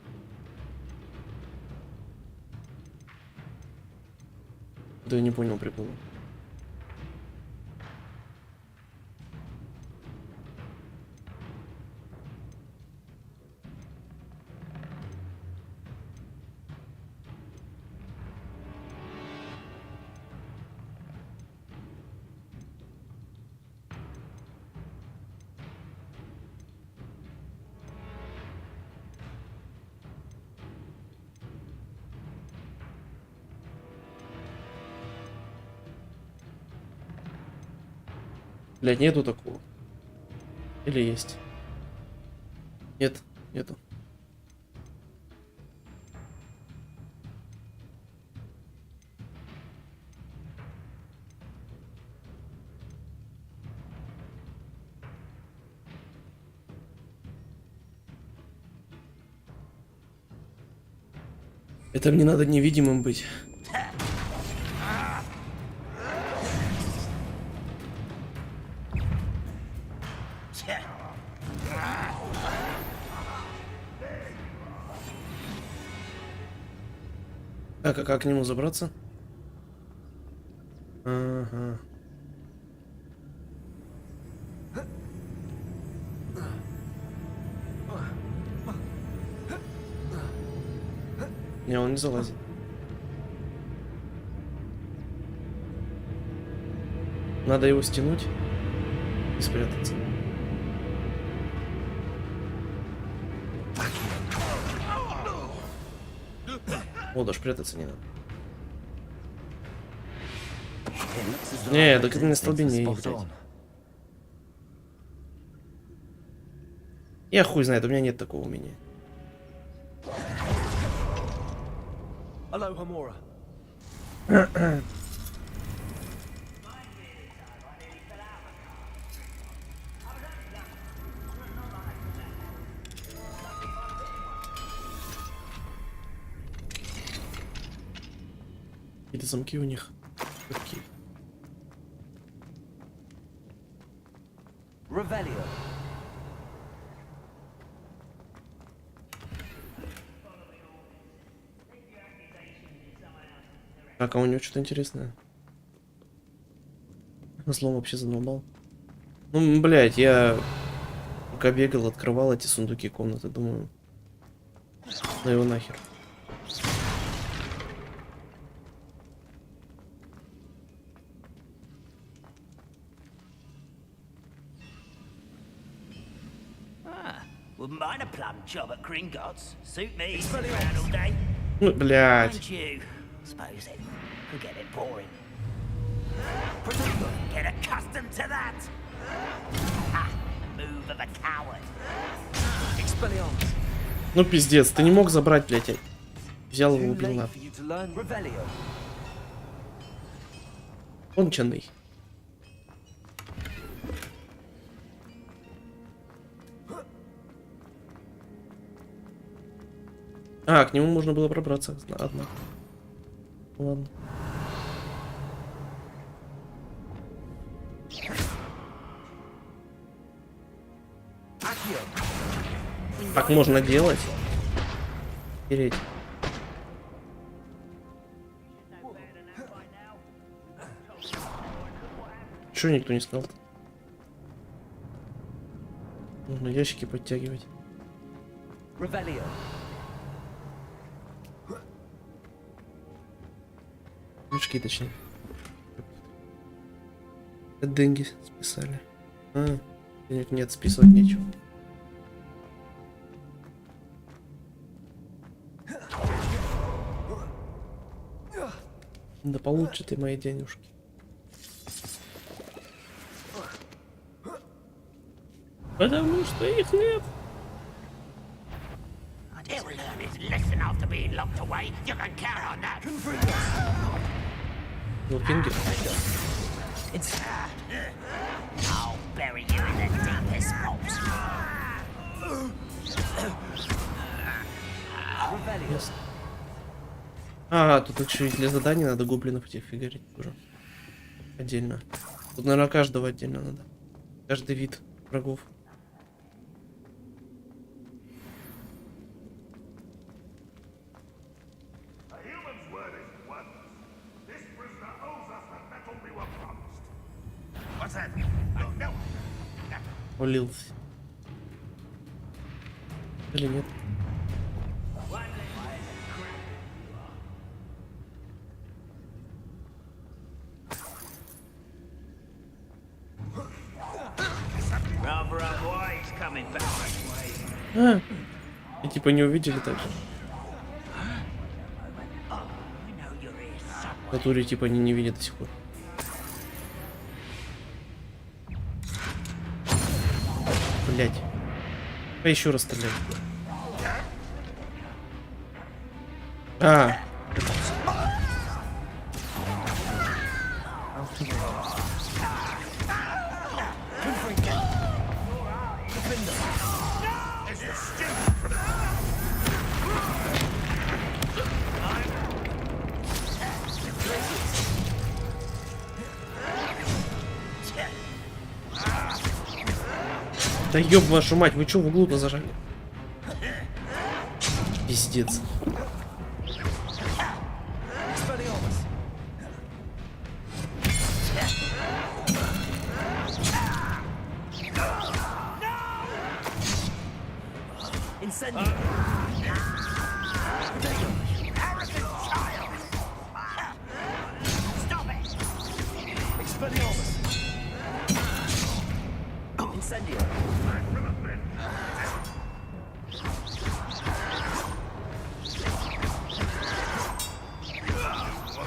[SPEAKER 1] Да я не понял прикола. Блядь, нету такого. Или есть? Нет, нету. Это мне надо невидимым быть. Так, а как к нему забраться? Ага. Не, он не залазит. Надо его стянуть и спрятаться. О, даже прятаться не надо. Не, так это на столбеней, блядь. Я хуй знает, у меня нет такого умения. Какие-то замки у них. Какие?
[SPEAKER 3] Revelio.
[SPEAKER 1] Так, а у него что-то интересное. Злом вообще задолбал. Ну, блядь, я пока бегал, открывал эти сундуки комнаты, думаю. Ну его нахер.
[SPEAKER 12] Wouldn't mind a plum job at Gringotts. Suit me, sit around all day.
[SPEAKER 1] Ну, блядь.
[SPEAKER 12] Mind you, suppose it could get a bit boring. to that. Ha, move of a coward.
[SPEAKER 3] Expelliarmus.
[SPEAKER 1] Ну пиздец, ты не мог забрать, блядь. Взял его,
[SPEAKER 3] Too
[SPEAKER 1] убил
[SPEAKER 3] late
[SPEAKER 1] на.
[SPEAKER 3] for you to learn Revelio.
[SPEAKER 1] Конченый. А, к нему можно было пробраться. Одна. Ладно. Так можно делать. Тереть. Чего никто не сказал-то? Нужно ящики подтягивать.
[SPEAKER 3] Revelio.
[SPEAKER 1] Мешки, точнее. Деньги списали. А, денег нет, списывать нечего. Да получше ты мои денежки. Потому что их нет.
[SPEAKER 12] He'll learn his lesson after being locked away. You can count on that.
[SPEAKER 1] Лукинги.
[SPEAKER 12] I'll bury you in the deepest vault.
[SPEAKER 1] Ясно. А, тут еще и для заданий надо гоблинов этих фигарить уже. Отдельно. Тут, наверное, каждого отдельно надо. Каждый вид врагов. Улился. Или нет? А, и типа не увидели так же. В натуре типа они не видят до сих пор. Блять. А еще раз стреляй. А. Да ёб вашу мать, вы чё в углу-то зажали? Пиздец.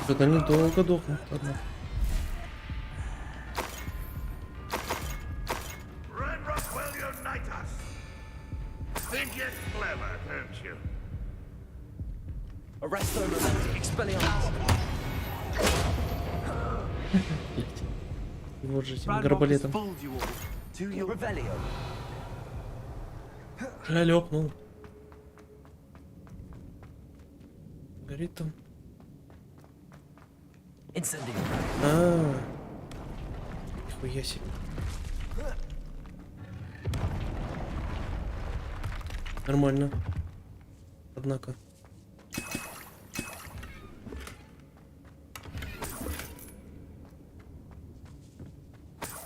[SPEAKER 1] Это недолго дохнут, ладно. Вот же этим гарбалетом. Я лёпнул. Горит там. А, нихуя себе. Нормально. Однако.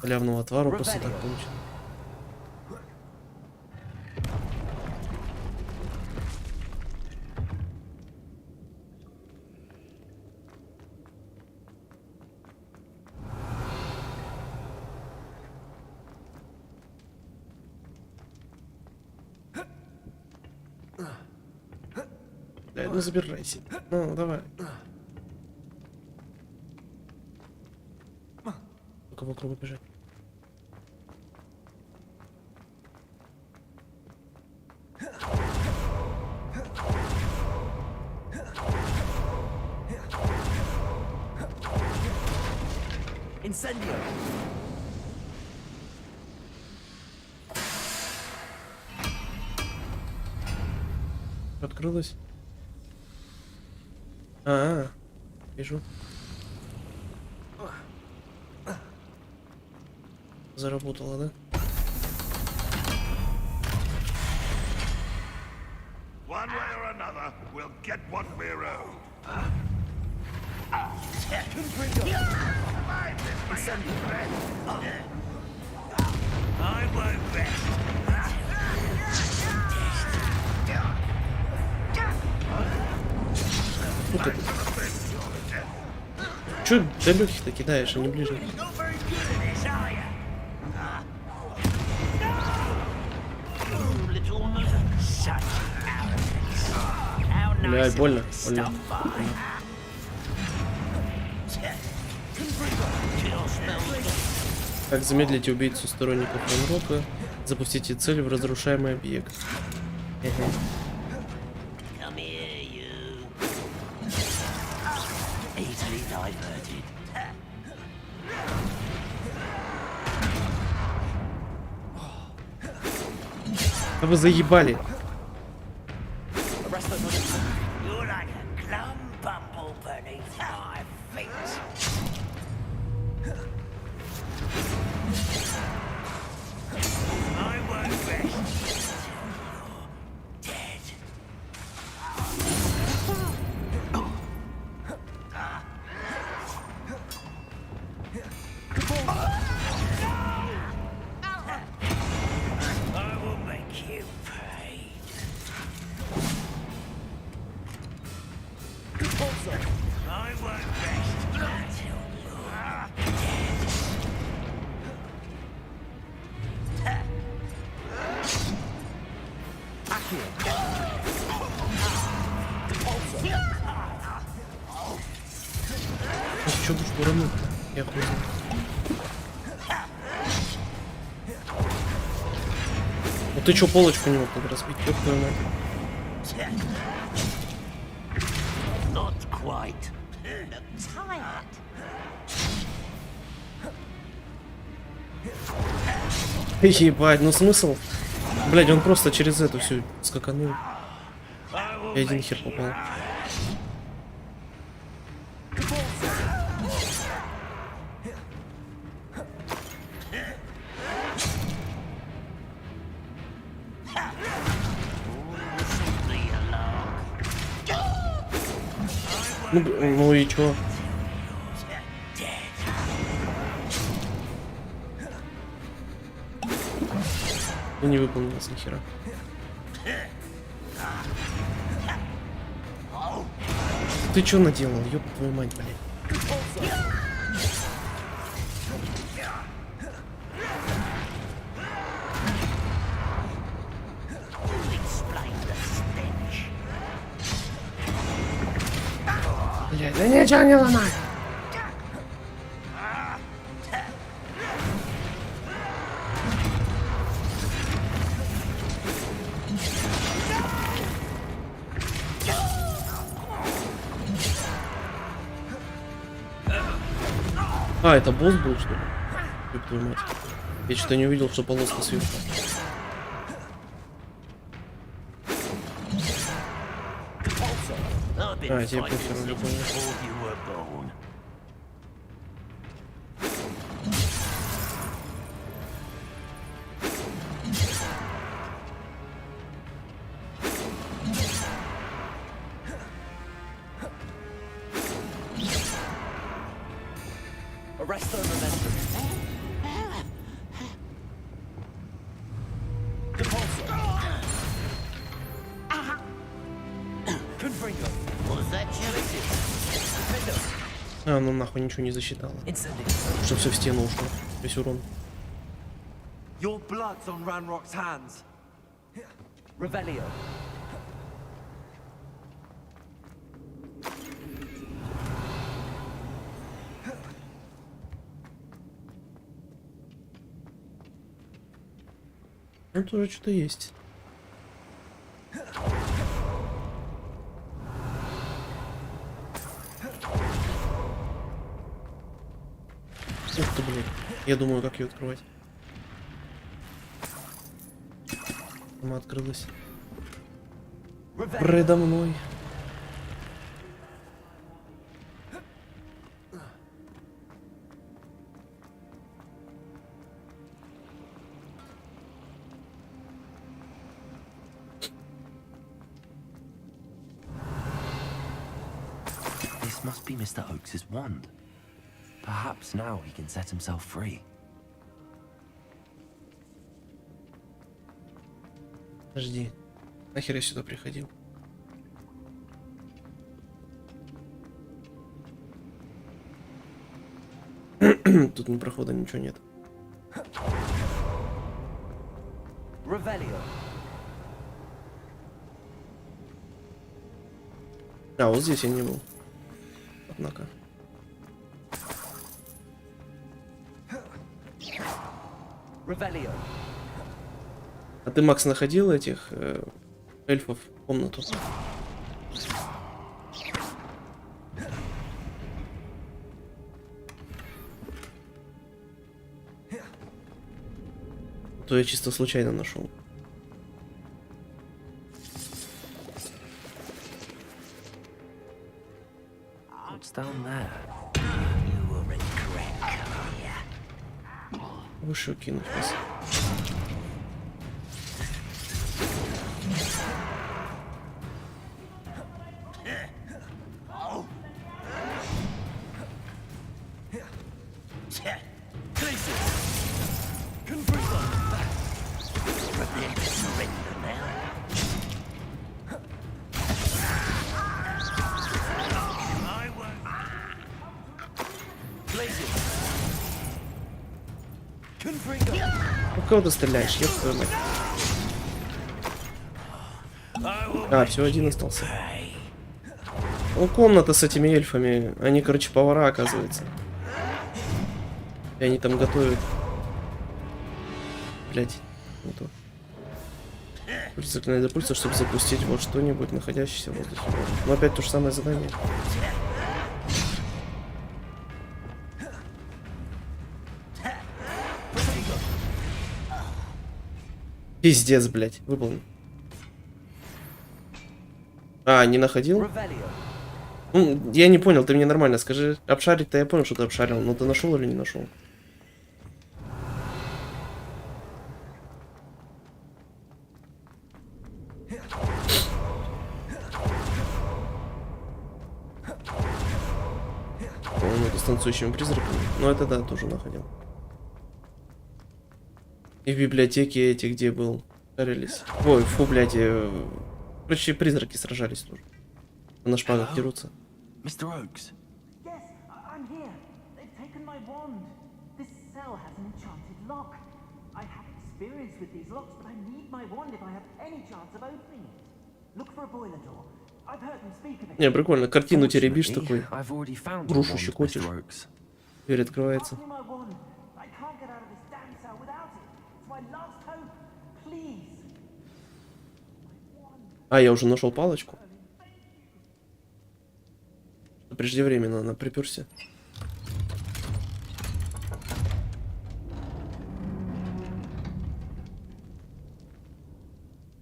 [SPEAKER 1] Халявного отвара просто так получится. Ну забирайся. Ну, давай. Только вокруг бежать.
[SPEAKER 3] Incendio.
[SPEAKER 1] Открылось. Вижу. Заработало, да?
[SPEAKER 11] One way or another, we'll get what we're owed.
[SPEAKER 12] I won't rest.
[SPEAKER 1] Вот это. Чё далеких-то кидаешь, а не ближних?
[SPEAKER 12] Not very good at this, are you? Oh, little mother. Such arrogance. How nice
[SPEAKER 1] Бля,
[SPEAKER 12] of
[SPEAKER 1] больно,
[SPEAKER 12] you to
[SPEAKER 1] больно.
[SPEAKER 12] stop by. Kill smells
[SPEAKER 1] Как замедлить убийцу сторонников Ранрока? Запустите цель в разрушаемый объект.
[SPEAKER 12] Come here, you. Easily diverted.
[SPEAKER 1] А вы заебали.
[SPEAKER 3] Arrest the momentum.
[SPEAKER 12] You're like a glum bumble beneath my feet. I won't rest till you're dead. I will make you pay. I won't rest until you're dead.
[SPEAKER 1] Чё будешь бурануть-то? Я хуй знаю. Ну ты чё полочку не мог так разбить? Ёб твою мать.
[SPEAKER 12] Not quite.
[SPEAKER 10] Tired.
[SPEAKER 1] Ебать, ну смысл? Блядь, он просто через эту всю скаканул. И один хер попал. Ну и чё? И не выполнилось ни хера. Ты чё наделал? Ёб твою мать, блядь. Блядь, да ничего не ломай. А, это босс был, что ли? Ёб твою мать. Я что-то не увидел, что полоска сверху. А, тебе похер, не понял.
[SPEAKER 3] Arrest the momentum. Confringo.
[SPEAKER 12] Was that you?
[SPEAKER 1] А, ну нахуй ничего не засчитало.
[SPEAKER 3] Incendio.
[SPEAKER 1] Что все в стену ушло. Весь урон.
[SPEAKER 3] Your blood's on Ranrock's hands. Revelio.
[SPEAKER 1] Ну тоже что-то есть. Ух ты, Я думаю, как ее открывать. Она открылась. Предо мной.
[SPEAKER 2] This must be Mr. Oakes's wand. Perhaps now he can set himself free.
[SPEAKER 1] Подожди. Нахер я сюда приходил? Тут ни прохода, ничего нет. А, вот здесь я не был. Однако. А ты, Макс, находил этих эльфов в комнату? То я чисто случайно нашел.
[SPEAKER 2] What's down there?
[SPEAKER 1] Выше кинуть вас. У кого ты стреляешь? Ёб твою мать. А, всего один остался. Ну, комната с этими эльфами. Они, короче, повара, оказывается. И они там готовят. Блять, не то. Заклинание до пульса, чтобы запустить вот что-нибудь, находящееся в воздухе. Но опять то же самое задание. Пиздец, блядь, выполнил. А, не находил? Ну, я не понял, ты мне нормально скажи. Обшарить-то я понял, что ты обшарил, но ты нашел или не нашел? По-моему, это с танцующими призраками. Но это да, тоже находил. И в библиотеке эти, где был, сражались. Ой, фу, блядь, короче, призраки сражались тоже. На шпагах дерутся.
[SPEAKER 12] Mr. Oakes. Yes, I'm here. They've taken my wand. This cell has an enchanted lock. I have experience with these locks, but I need my wand if I have any chance of opening it. Look for a boiler door. I've heard them speak of it.
[SPEAKER 1] Не, прикольно, картину теребишь такой. Грушу щекочешь. Дверь открывается. А, я уже нашел палочку. Преждевременно она приперся.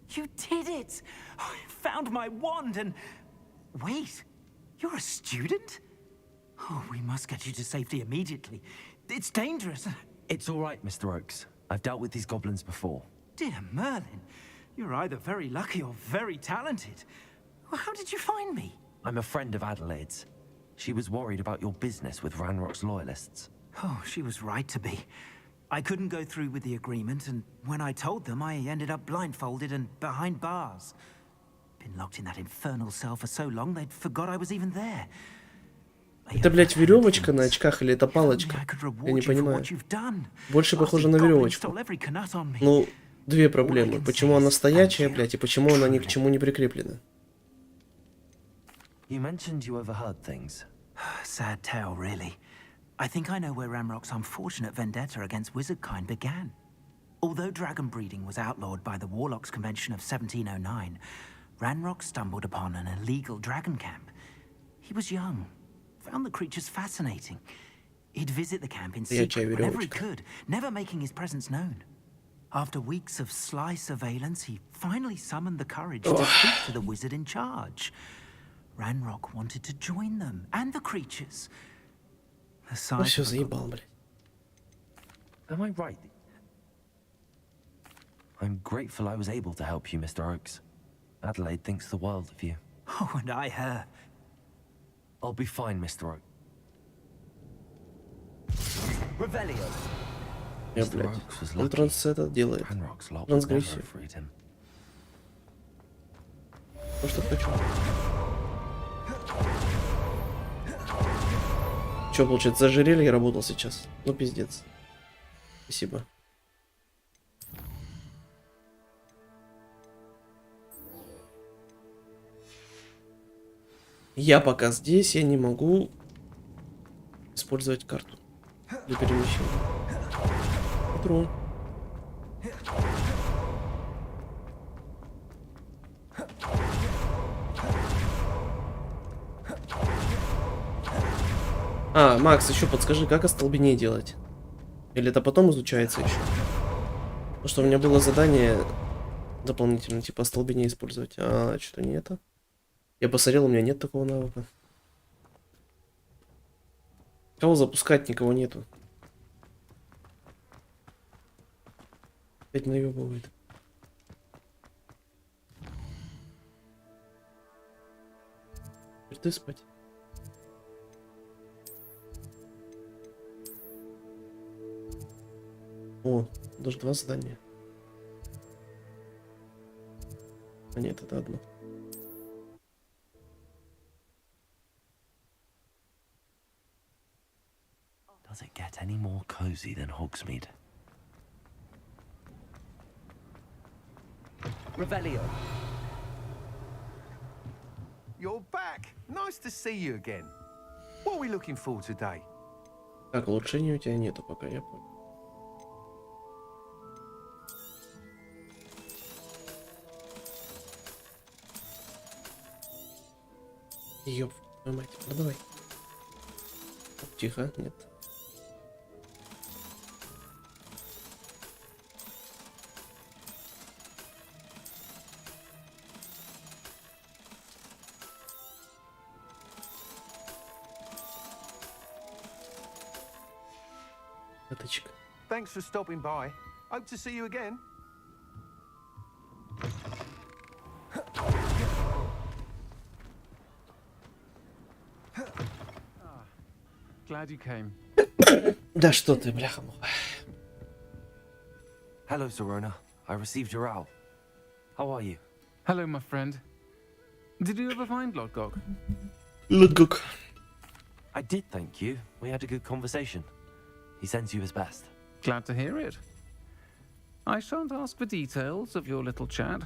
[SPEAKER 12] You did it! I found my wand and... Wait, you're a student? Oh, we must get you to safety immediately. It's dangerous.
[SPEAKER 2] It's all right, Mr. Oakes. I've dealt with these goblins before.
[SPEAKER 12] Dear Merlin, you're either very lucky or very talented. Well, how did you find me?
[SPEAKER 2] I'm a friend of Adelaide's. She was worried about your business with Ranrock's loyalists.
[SPEAKER 12] Oh, she was right to be. I couldn't go through with the agreement, and when I told them, I ended up blindfolded and behind bars. Been locked in that infernal cell for so long, they'd forgot I was even there.
[SPEAKER 1] Это, блядь, веревочка на очках или это палочка? Я не понимаю. Больше похоже на веревочку. Ну, две проблемы. Почему она стоячая, блядь, и почему она ни к чему не прикреплена?
[SPEAKER 2] You mentioned you overheard things.
[SPEAKER 12] Sad tale, really. I think I know where Ranrock's unfortunate vendetta against wizardkind began. Although dragon breeding was outlawed by the Warlocks Convention of 1709, Ranrock stumbled upon an illegal dragon camp. He was young, found the creatures fascinating. He'd visit the camp in
[SPEAKER 1] Я чай
[SPEAKER 12] secret whenever he
[SPEAKER 1] веревочка.
[SPEAKER 12] could, never making his presence known. After weeks of sly surveillance, he finally summoned the courage to speak to the wizard in charge. Ranrock wanted to join them and the creatures. The
[SPEAKER 1] Ну
[SPEAKER 12] sight
[SPEAKER 1] все,
[SPEAKER 12] of a
[SPEAKER 1] заебал, блядь.
[SPEAKER 2] Am I right? I'm grateful I was able to help you, Mr. Oakes. Adelaide thinks the world of you.
[SPEAKER 12] Oh, and I her.
[SPEAKER 2] I'll be fine, Mr. Oakes. Revelio.
[SPEAKER 1] Я, блядь. Он это делает. Трансгрессию. То, что хочу. Че, получается, зажирели, я работал сейчас. Ну, пиздец. Спасибо. Я пока здесь, я не могу использовать карту для перемещения. Тру. А, Макс, еще подскажи, как остолбенение делать? Или это потом изучается еще? Потому что у меня было задание дополнительно, типа остолбенение использовать. А, что-то не это. Я посмотрел, у меня нет такого навыка. Кого запускать, никого нету. Опять наебывает. Ты спать. О, даже 2 задания. А нет, это одно.
[SPEAKER 2] Does it get any more cozy than Hogsmeade? Revelio.
[SPEAKER 3] You're back. Nice to see you again. What are we looking for today?
[SPEAKER 1] Так, улучшений у тебя нету пока, я понял. Ёб, твою мать, ну давай. Тихо, нет. Оточка.
[SPEAKER 3] Thanks for stopping by. Hope to see you again.
[SPEAKER 6] Glad you came.
[SPEAKER 1] Да что ты, бляха-муха.
[SPEAKER 2] Hello, Serona. I received your owl. How are you?
[SPEAKER 6] Hello, my friend. Did you ever find Lodgok?
[SPEAKER 1] Lodgok.
[SPEAKER 2] I did, thank you. We had a good conversation. He sends you his best.
[SPEAKER 6] Glad to hear it. I shan't ask for details of your little chat,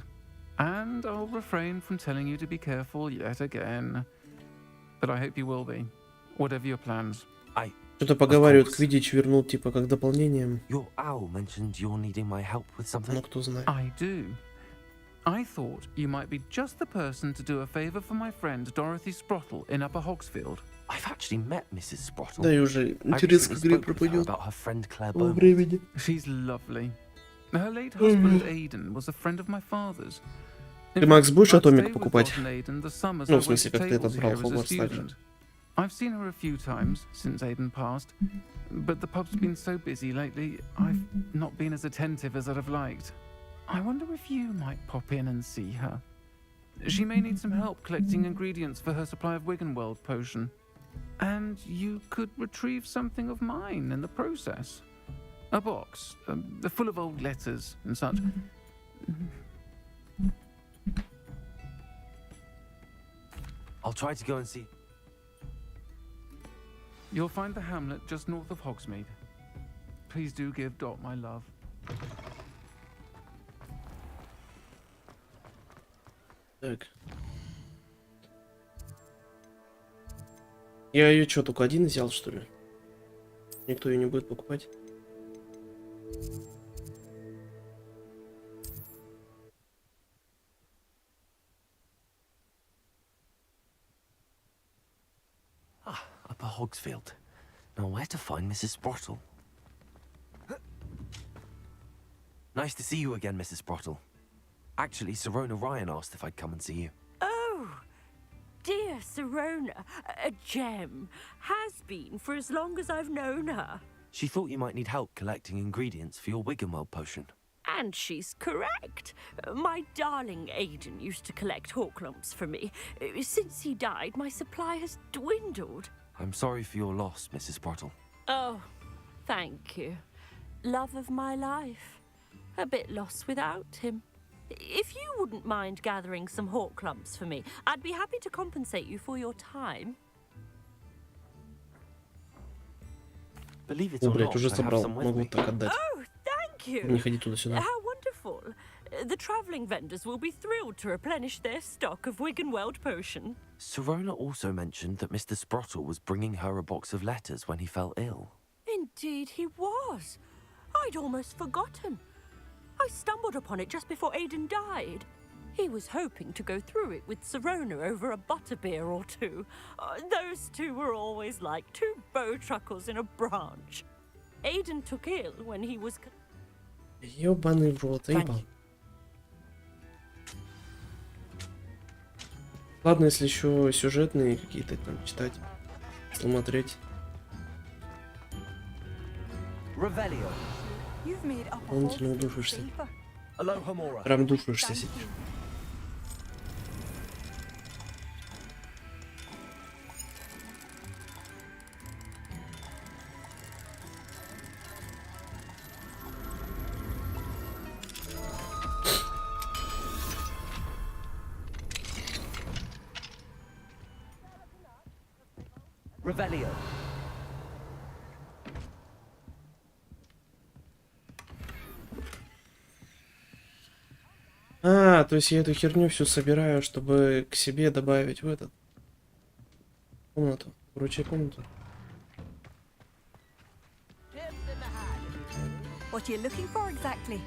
[SPEAKER 6] and I'll refrain from telling you to be careful yet again. But I hope you will be, whatever your plans.
[SPEAKER 1] Что-то поговаривают, Квидич вернул типа как дополнение.
[SPEAKER 2] Your owl mentioned you're needing my help with something.
[SPEAKER 1] Ну кто знает.
[SPEAKER 6] I do. I thought you might be just the person to do a favor for my friend Dorothy Sprottle in Upper Hogsfield.
[SPEAKER 2] I've actually met Mrs. Sprottle.
[SPEAKER 1] Да и уже интерес к игре пропадет. Во времени.
[SPEAKER 6] She's lovely. Her late husband Aidan was a friend of my father's.
[SPEAKER 1] Ты, Макс, будешь Атомик покупать? Ну, в смысле, как ты это брал, Хогвартс также.
[SPEAKER 6] I've seen her a few times since Aidan passed, but the pub's been so busy lately, I've not been as attentive as I'd have liked. I wonder if you might pop in and see her. She may need some help collecting ingredients for her supply of Wiggenweld potion. And you could retrieve something of mine in the process. A box, full of old letters and such.
[SPEAKER 2] I'll try to go and see.
[SPEAKER 6] You'll find the hamlet just north of Hogsmeade. Please do give Dot my love.
[SPEAKER 1] Так. Я ее что, только один взял, что ли? Никто ее не будет покупать?
[SPEAKER 2] Upper Hogsfield. know where to find Mrs. Sprottle. Nice to see you again, Mrs. Sprottle. Actually, Sirona Ryan asked if I'd come and see you.
[SPEAKER 13] Oh, dear Sirona, a gem. Has been for as long as I've known her.
[SPEAKER 2] She thought you might need help collecting ingredients for your Wiggenweld potion.
[SPEAKER 13] And she's correct. My darling Aiden used to collect Horklumps for me. Since he died, my supply has dwindled.
[SPEAKER 2] I'm sorry for your loss, Mrs. Sprottle.
[SPEAKER 13] Oh, thank you. Love of my life. A bit lost without him. If you wouldn't mind gathering some Horklumps for me, I'd be happy to compensate you for your time.
[SPEAKER 2] Believe it
[SPEAKER 1] О,
[SPEAKER 2] or
[SPEAKER 1] блядь,
[SPEAKER 2] not,
[SPEAKER 1] уже
[SPEAKER 2] I have
[SPEAKER 1] собрал.
[SPEAKER 2] some with
[SPEAKER 1] Могу
[SPEAKER 2] me.
[SPEAKER 1] так отдать.
[SPEAKER 13] Oh, thank you.
[SPEAKER 1] Не ходи туда-сюда.
[SPEAKER 13] How wonderful. The travelling vendors will be thrilled to replenish their stock of Wiggenweld potion.
[SPEAKER 2] Sirona also mentioned that Mr. Sprottle was bringing her a box of letters when he fell ill.
[SPEAKER 13] Indeed he was. I'd almost forgotten. I stumbled upon it just before Aiden died. He was hoping to go through it with Sirona over a butterbeer or two. Those two were always like two bowtruckles in a branch. Aiden took ill when he was...
[SPEAKER 1] Ёбаный в рот, ебал. Ладно, если еще сюжетные какие-то там читать, смотреть. Дополнительно удушишься. Прям душишься сидишь.
[SPEAKER 3] Revelio.
[SPEAKER 1] А, то есть я эту херню всю собираю, чтобы к себе добавить в этот комнату. Короче, комнату.
[SPEAKER 10] What are you looking for exactly?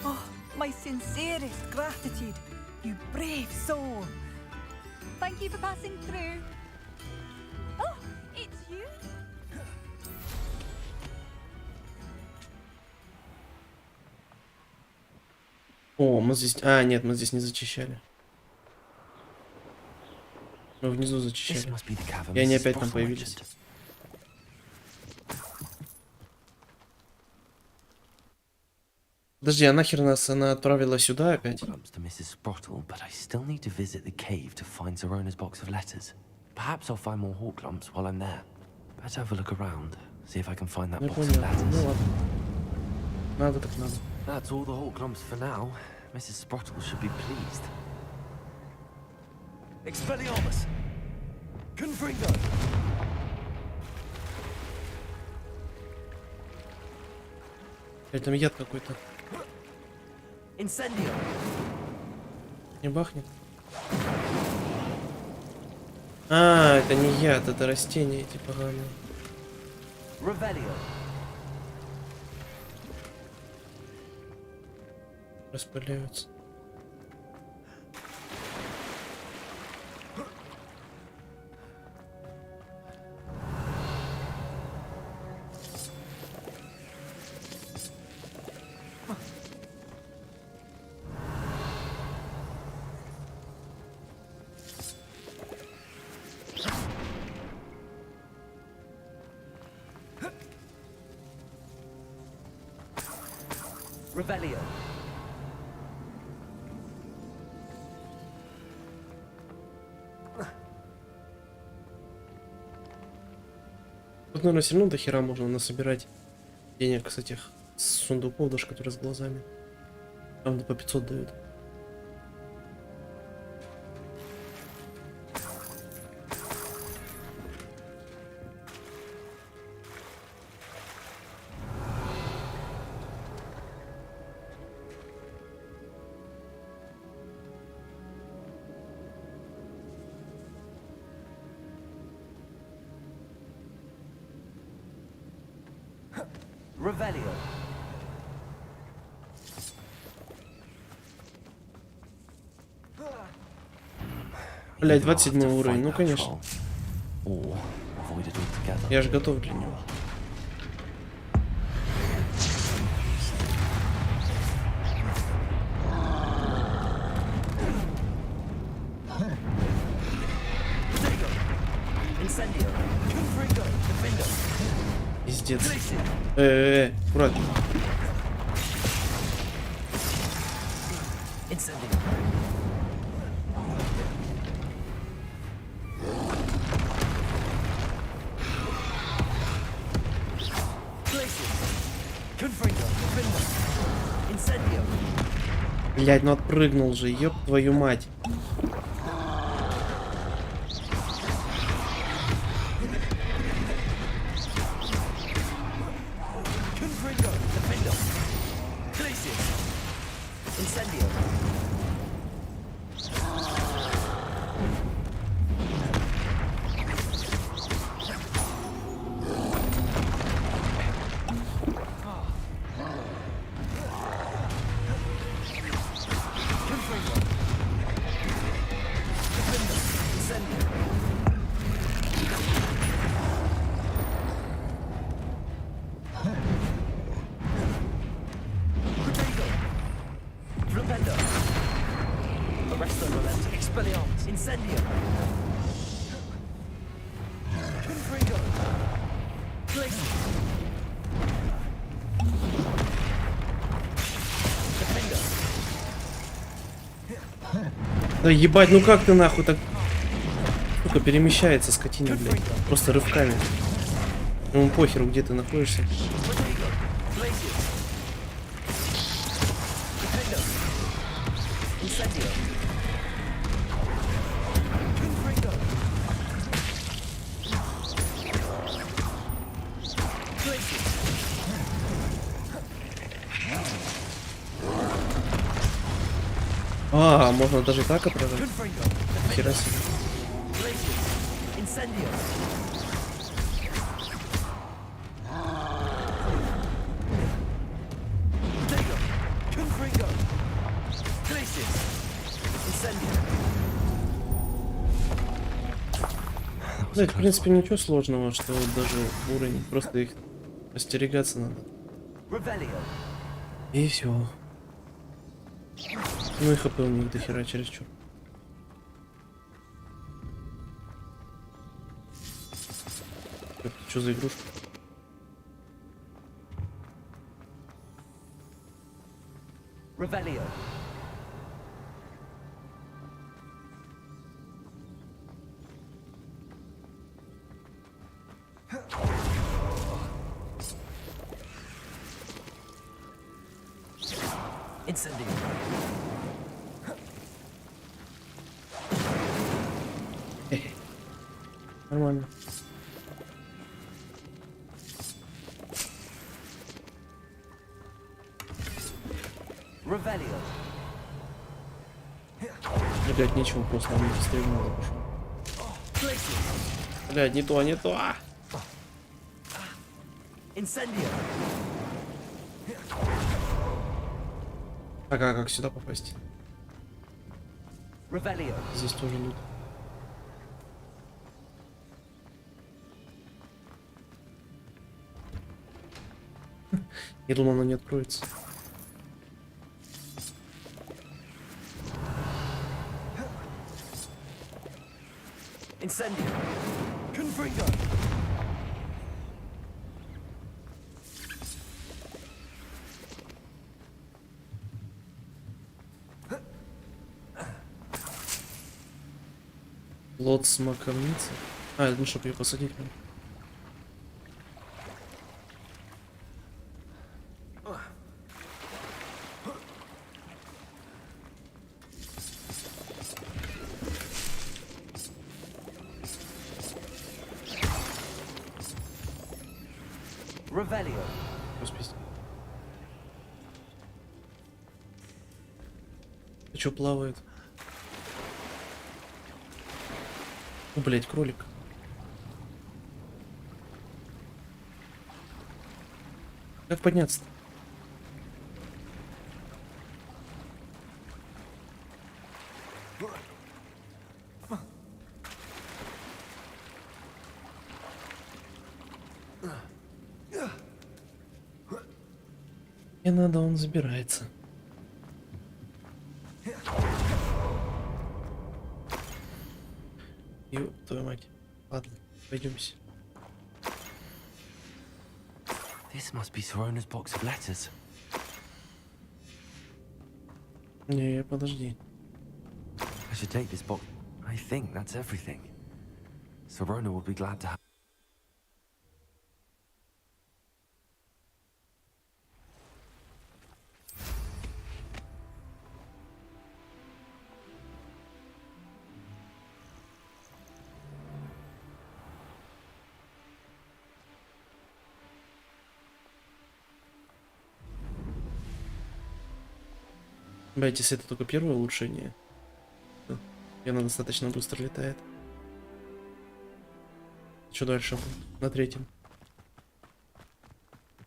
[SPEAKER 10] Oh, my sincerest gratitude, you brave soul. Thank you for passing through. Oh, it's you.
[SPEAKER 1] О, мы здесь... А, нет, мы здесь не зачищали. Мы внизу зачищали. И они опять там появились. Подожди, а нахер нас она отправила сюда опять?
[SPEAKER 2] Perhaps I'll find more Horklumps while I'm there. Better have a look around, see if I can find that
[SPEAKER 1] Ну,
[SPEAKER 2] box of
[SPEAKER 1] понятно.
[SPEAKER 2] letters.
[SPEAKER 1] Ну ладно. Надо так надо.
[SPEAKER 2] That's all the Horklumps for now. Mrs. Sprottle should be pleased.
[SPEAKER 3] Expelliarmus. Confringo.
[SPEAKER 1] Или там яд какой-то.
[SPEAKER 3] Incendio.
[SPEAKER 1] Не бахнет? А, это не яд, это растения эти поганые.
[SPEAKER 3] Revelio.
[SPEAKER 1] Распыляются.
[SPEAKER 3] Revelio.
[SPEAKER 1] Тут, наверное, все равно до хера можно насобирать денег с этих сундуков, даже которые с глазами. Там по 500 дают.
[SPEAKER 3] Revelio.
[SPEAKER 1] Блять, 27 уровень, ну конечно.
[SPEAKER 2] Or avoid it
[SPEAKER 1] Я же готов для него. Пиздец. Аккуратно. Блядь, ну отпрыгнул же, ёб твою мать. Да ебать, ну как ты нахуй так... Сука, перемещается скотина, блядь. Просто рывками. Ему похеру, где ты находишься. А, можно даже так отражать? Хера себе. Да, это, в принципе, ничего сложного, что вот даже уровень, просто их остерегаться надо. И все. Ну и хп у них дохера чересчур. Что за игрушка? Нормально. Блять, нечего, просто мне быстрее надо пошел. Блять, не то, не то. Так, а как сюда попасть? Здесь тоже лут. Я думал, оно не откроется. Плод смоковницы. А, это ну, чтобы ее посадить. Господи. Ты чё плавает? О, блять, кролик. Как подняться-то? И надо, он забирается. Ёб твою мать. Ладно, пойдемте.
[SPEAKER 2] This must be Sirona's box of letters.
[SPEAKER 1] Не, подожди.
[SPEAKER 2] I should take this box. I think that's everything. Sirona will be glad to have.
[SPEAKER 1] Блять, если это только первое улучшение, и она достаточно быстро летает. Что дальше? На третьем.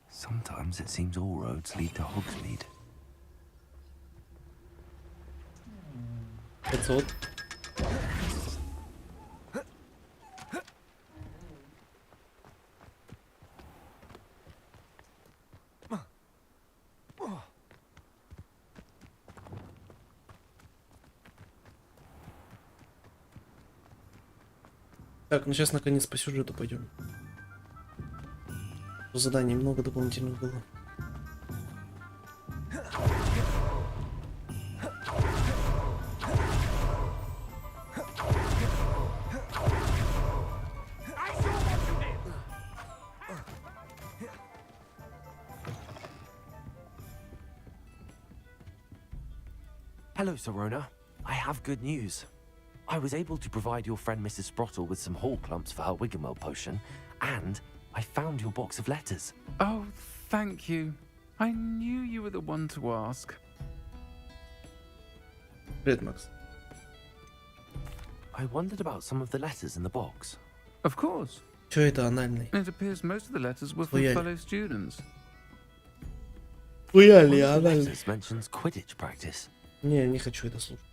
[SPEAKER 2] Sometimes it seems all roads lead to Hogsmeade.
[SPEAKER 1] 500. Так, ну сейчас наконец по сюжету пойдем. Заданий много дополнительных было.
[SPEAKER 2] Hello, Sirona. I have good news. I was able to provide your friend Mrs. Sprottle with some hall clumps for her Wiggenweld potion, and I found your box of letters.
[SPEAKER 6] Oh, thank you. I knew you were the one to ask.
[SPEAKER 1] Привет, Макс.
[SPEAKER 2] I wondered about some of the letters in the box.
[SPEAKER 6] Of course.
[SPEAKER 1] Чё это анальный?
[SPEAKER 6] It appears most of the letters were from
[SPEAKER 1] Хуяли.
[SPEAKER 6] fellow students.
[SPEAKER 1] Хуяли,
[SPEAKER 2] One of the
[SPEAKER 1] анальный.
[SPEAKER 2] letters mentions Quidditch practice.
[SPEAKER 1] Не, не хочу это слушать.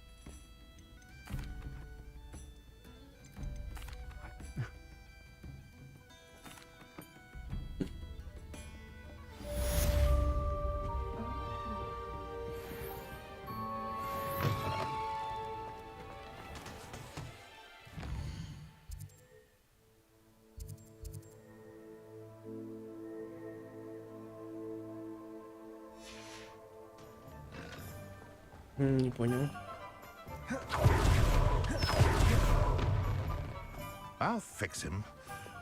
[SPEAKER 1] Не понял.
[SPEAKER 11] I'll fix him.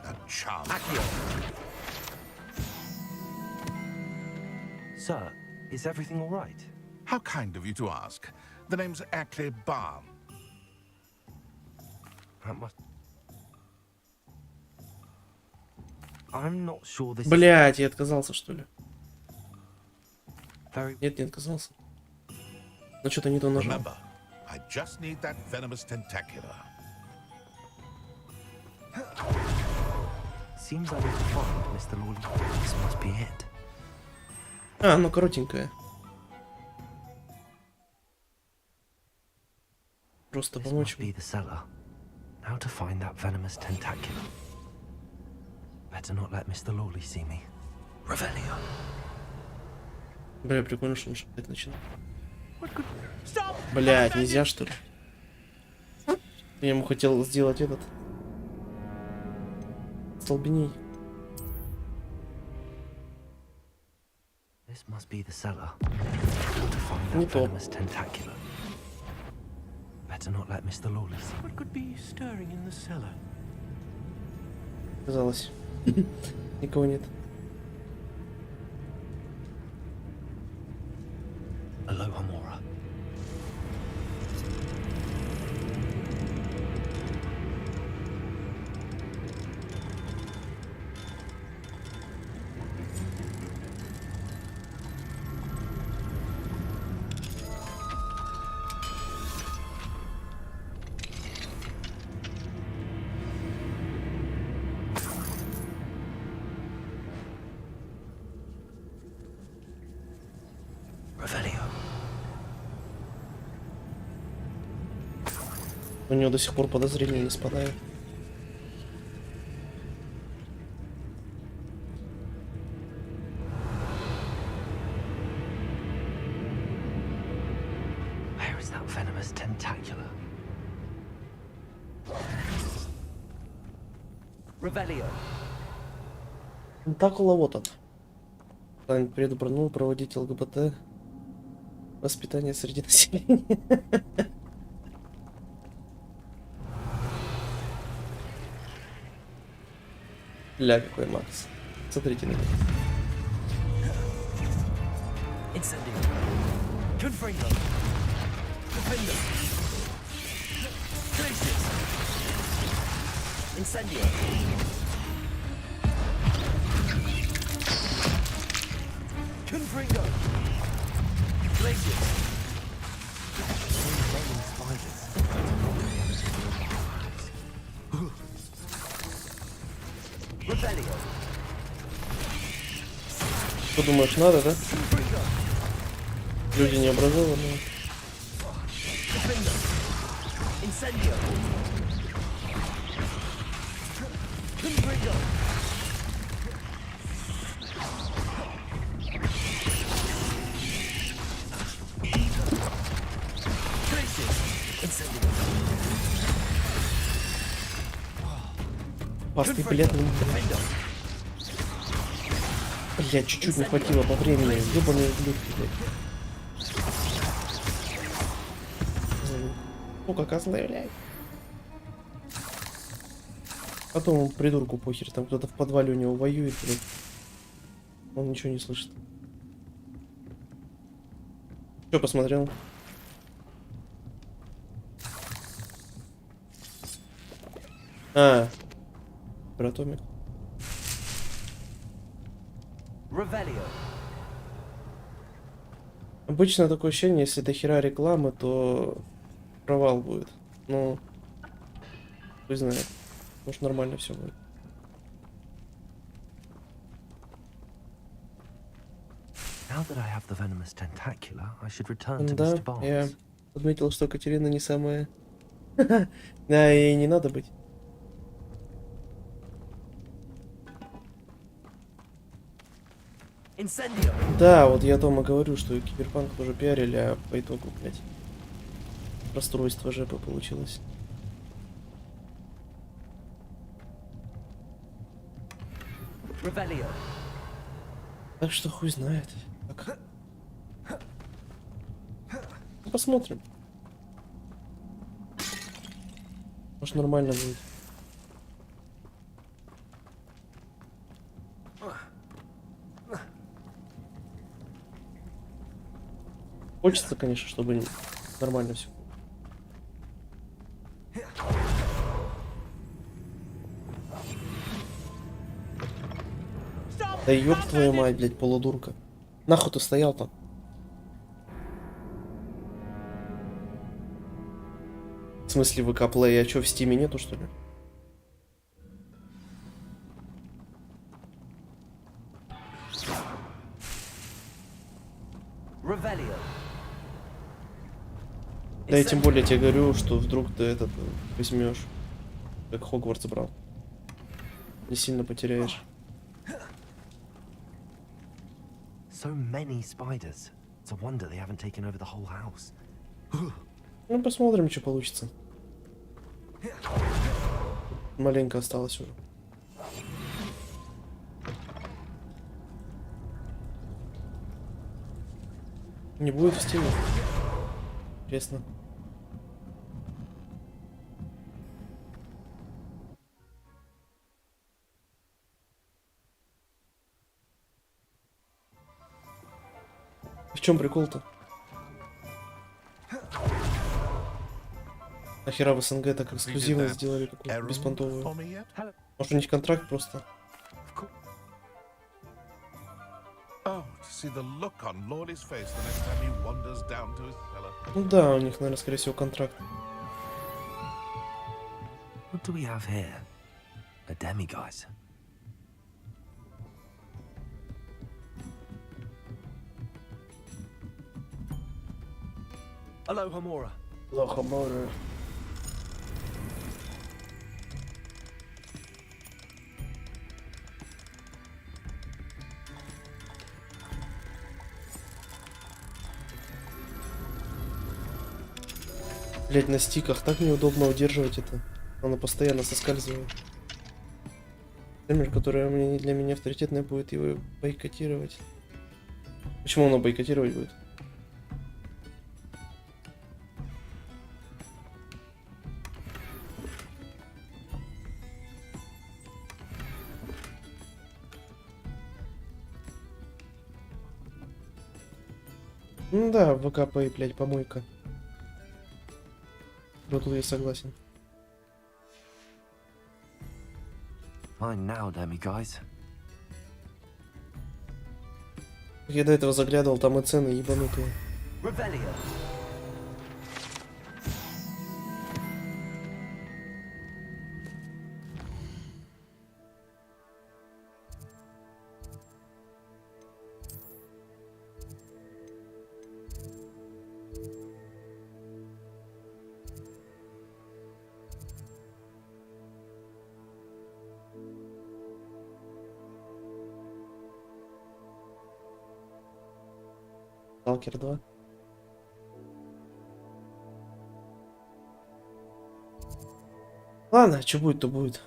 [SPEAKER 11] That charm.
[SPEAKER 2] Sir, is everything all right?
[SPEAKER 11] How kind of you to ask. The name's Ackley Barn.
[SPEAKER 2] That must... I'm not sure this
[SPEAKER 1] Блять, я отказался, что ли?
[SPEAKER 2] Very...
[SPEAKER 1] Нет, не отказался. Ну что-то не то нажал.
[SPEAKER 11] Remember, I just need that venomous tentacular.
[SPEAKER 2] Seems I need to find Mr. Lawley. This must be it.
[SPEAKER 1] А, ну коротенькая. Просто
[SPEAKER 2] This
[SPEAKER 1] помочь
[SPEAKER 2] must be the cellar. How to find that venomous tentacular. Better not let Mr. Lawley see me. Revelio.
[SPEAKER 1] Бля, прикольно, что он шептать начинает. Блять, нельзя, что ли? Я ему хотел сделать этот... Столбеней.
[SPEAKER 2] This must be the cellar. How to find that
[SPEAKER 1] Не то.
[SPEAKER 2] venomous tentacular. Better not let Mr. Lawley see me.
[SPEAKER 3] What could be stirring in the cellar?
[SPEAKER 1] Казалось. Никого нет.
[SPEAKER 2] Aloha Mora. Revelio.
[SPEAKER 1] У него до сих пор подозрения не спадают.
[SPEAKER 2] is that venomous tentacular? Revelio.
[SPEAKER 1] Тентакула вот он. План предупредил проводить ЛГБТ воспитание среди населения. Ля, какой Макс. Смотрите на него.
[SPEAKER 2] Incendio. Confringo. Defender. Glacius. Incendio. Confringo. Glacius. Spiders. Revelio.
[SPEAKER 1] Что думаешь, надо, да? Люди не образованные.
[SPEAKER 2] Incendio. Confringo.
[SPEAKER 1] Пасты билет. Блять, чуть-чуть не хватило по времени. Ёбаные ублюдки, блядь. Ну-ка, козлы, блядь. Потом придурку похер, там кто-то в подвале у него воюет, блядь. Он ничего не слышит. Что посмотрел? А, про Томик. Обычно такое ощущение, если до хера рекламы, то провал будет. Ну, вы знаете, может нормально все будет. Да, я подметил, что Катерина не самая... Да, ей не надо быть. Да, вот я дома говорю, что Киберпанк тоже пиарили, а по итогу, блядь, расстройство жепа получилось. Так что хуй знает. Так. Ну, посмотрим. Может нормально будет. Хочется, конечно, чтобы нормально все. Да ёб твою мать, блядь, полудурка. Нахуй ты стоял там? В смысле ВК Плей, а чё, в Стиме нету, что ли? Да я тем более тебе говорю, что вдруг ты этот возьмешь, как Хогвартс брал. Не сильно потеряешь. Ну посмотрим, что получится. Маленько осталось уже. Не будет в стиле. Интересно. В чем прикол-то? Нахера в СНГ так эксклюзивно сделали какую-то беспонтовую? Может у них контракт просто? Ну да, у них, наверное, скорее всего, контракт.
[SPEAKER 2] What do we have here? A demiguise. Aloha Mora.
[SPEAKER 1] Aloha Mora. Блять, на стиках так неудобно удерживать это. Оно постоянно соскальзывает. Стример, которая для меня авторитетная, будет его бойкотировать. Почему оно бойкотировать будет? Ну да, ВКП, блять, помойка. Вот тут я согласен.
[SPEAKER 2] Fine now, Demi guys.
[SPEAKER 1] Я до этого заглядывал, там и цены ебанутые.
[SPEAKER 3] Revelio.
[SPEAKER 1] Сталкер 2. Ладно, что будет, то будет.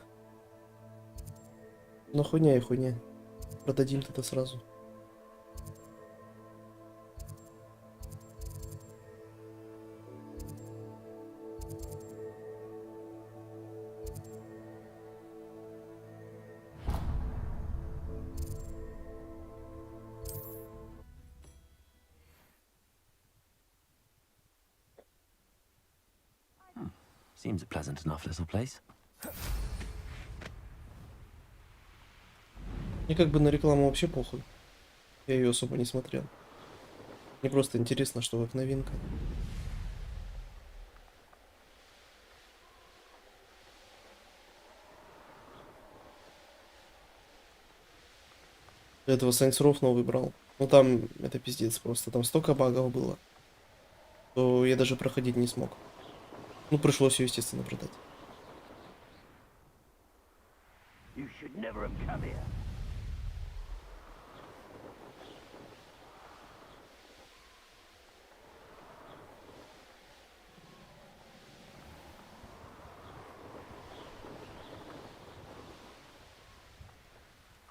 [SPEAKER 1] Но хуйня и хуйня. Продадим это сразу.
[SPEAKER 2] Seems a pleasant enough little place.
[SPEAKER 1] Мне как бы на рекламу вообще похуй. Я ее особо не смотрел. Мне просто интересно, что как новинка. Для этого Saints Row новый брал. Ну там это пиздец просто. Там столько багов было, что я даже проходить не смог. Ну, пришлось ее, естественно, продать.
[SPEAKER 3] You should never have come here.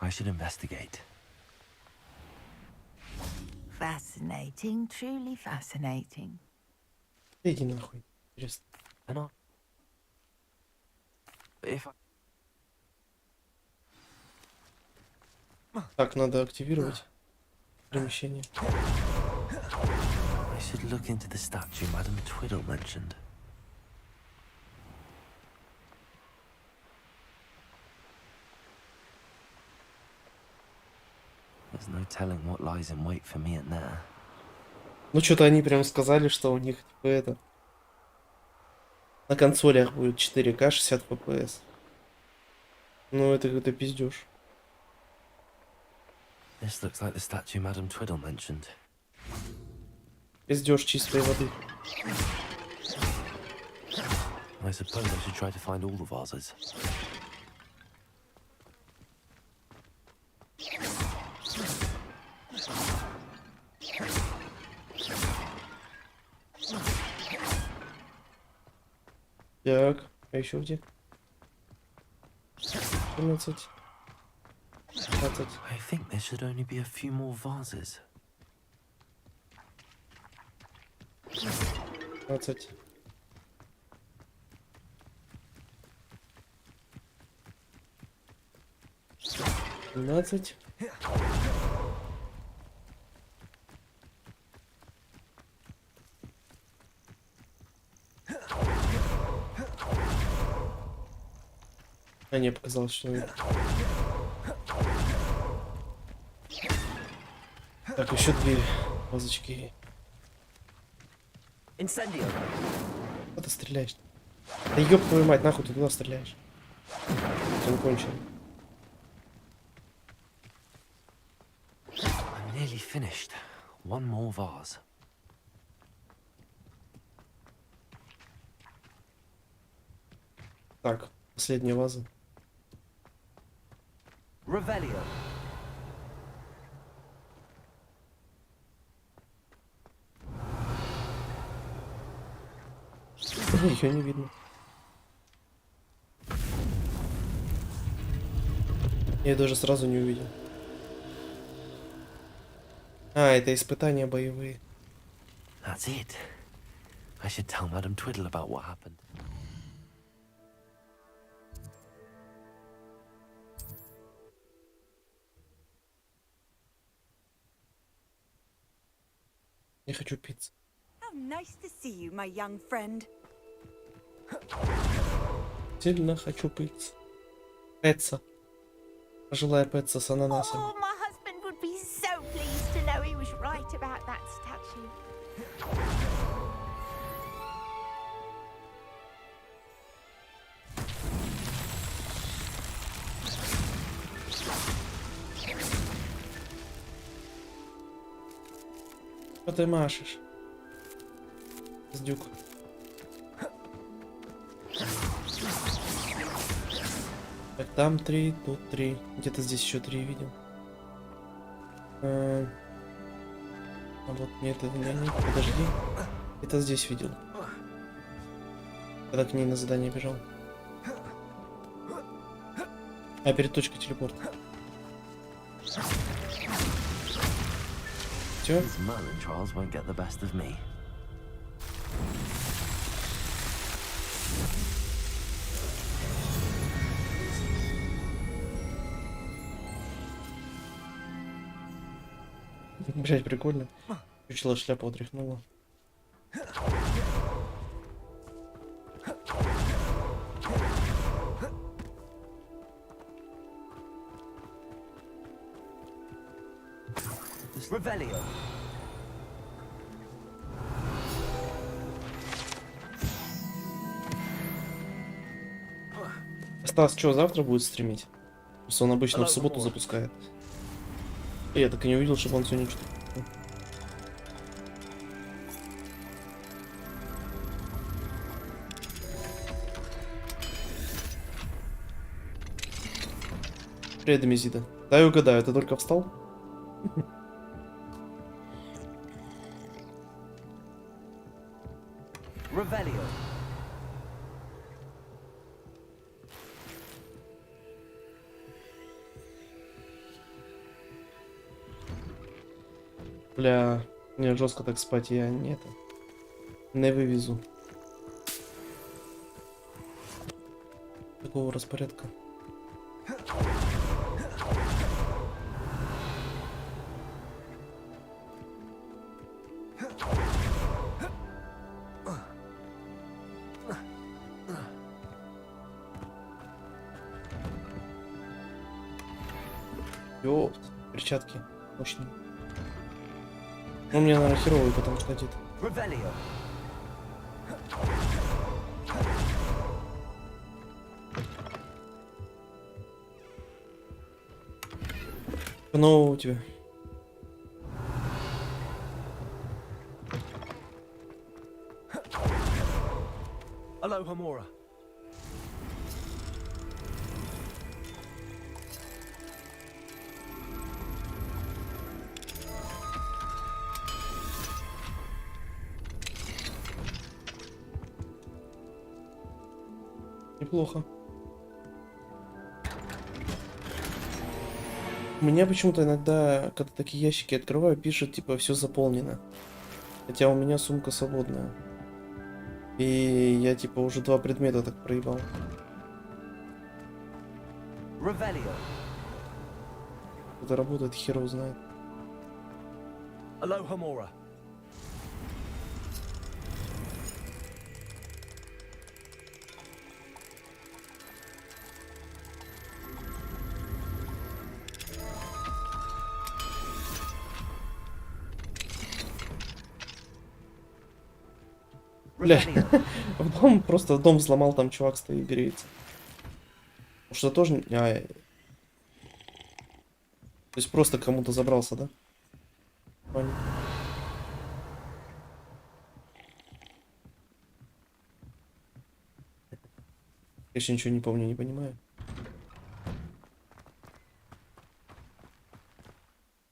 [SPEAKER 2] I should investigate.
[SPEAKER 10] Fascinating, truly fascinating.
[SPEAKER 1] Иди нахуй. Интересно.
[SPEAKER 2] And if I...
[SPEAKER 1] Так, надо активировать перемещение.
[SPEAKER 2] I should look into the statue Madame Twiddle mentioned. There's no telling what lies in wait for me in there.
[SPEAKER 1] Ну, что-то они прям сказали, что у них, типа, это... На консолях будет 4К 60 FPS. Ну, это какой-то пиздеж.
[SPEAKER 2] This looks like the statue Madame Twiddle mentioned.
[SPEAKER 1] Пиздеж чистой воды.
[SPEAKER 2] I suppose I should try to find all the vases.
[SPEAKER 1] Так, а еще где? 14. 15.
[SPEAKER 2] I think there should only be a few more vases.
[SPEAKER 1] 15. 17. А не, показалось, что... Так, еще 2 вазочки.
[SPEAKER 3] Incendio.
[SPEAKER 1] Куда ты стреляешь? Да ёб твою мать, нахуй ты туда стреляешь? Он кончен.
[SPEAKER 2] I'm nearly finished. One more vase.
[SPEAKER 1] Так, последняя ваза.
[SPEAKER 3] Revelio.
[SPEAKER 1] Ее не видно. Я даже сразу не увидел. А, это испытания боевые.
[SPEAKER 2] That's it. I should tell Madam Twiddle about what happened.
[SPEAKER 1] Я хочу пиццу.
[SPEAKER 10] How nice to see you, my young friend.
[SPEAKER 1] Сильно хочу пиццу. Пицца. Пожилая пицца с ананасами.
[SPEAKER 8] Oh, my husband would be so pleased to know he was right about that statue.
[SPEAKER 1] Что ты машешь? Сдюк. Так, там 3, тут 3. Где-то здесь еще 3 видел. А вот нет, это не. Подожди. Это здесь видел. Когда к ней на задание бежал. А, перед точкой телепорта. Все.
[SPEAKER 2] These Merlin trials won't get the best of me.
[SPEAKER 1] Блять, прикольно. Чучело шляпу отряхнула.
[SPEAKER 3] Revelio.
[SPEAKER 1] Стас, что, завтра будет стримить? Просто он обычно в субботу запускает. Я так и не увидел, чтобы он сегодня что-то... Привет, Демизида. Дай угадаю, ты только встал?
[SPEAKER 3] Revelio.
[SPEAKER 1] Бля, мне жестко так спать, я не это... Не вывезу. Такого распорядка. Ёпт, перчатки мощные. Ну, мне, наверное, херовый, потому что одет.
[SPEAKER 3] Revelio.
[SPEAKER 1] Ну, у тебя.
[SPEAKER 3] Aloha Mora.
[SPEAKER 1] Неплохо. У меня почему-то иногда, когда такие ящики открываю, пишет, типа, все заполнено. Хотя у меня сумка свободная. И я, типа, уже 2 предмета так проебал.
[SPEAKER 3] Revelio.
[SPEAKER 1] Это работает, хер его знает.
[SPEAKER 3] Aloha Mora.
[SPEAKER 1] Бля, просто дом взломал, там чувак стоит, греется. Что тоже... То есть просто кому-то забрался, да? Понятно. Конечно, ничего не помню, не понимаю.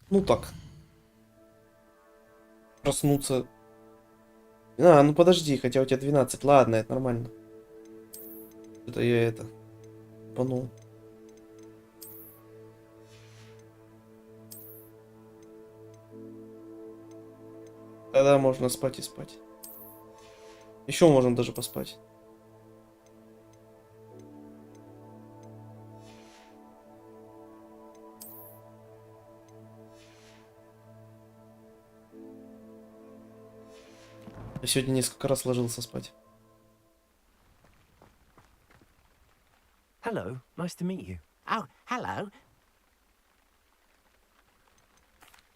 [SPEAKER 1] Ну так. Проснуться А, ну подожди, хотя у тебя 12. Ладно, это нормально. Это я это... Панул. Тогда можно спать и спать. Еще можем даже поспать. Я сегодня несколько раз ложился спать.
[SPEAKER 2] Hello, nice to meet you.
[SPEAKER 3] Oh, hello.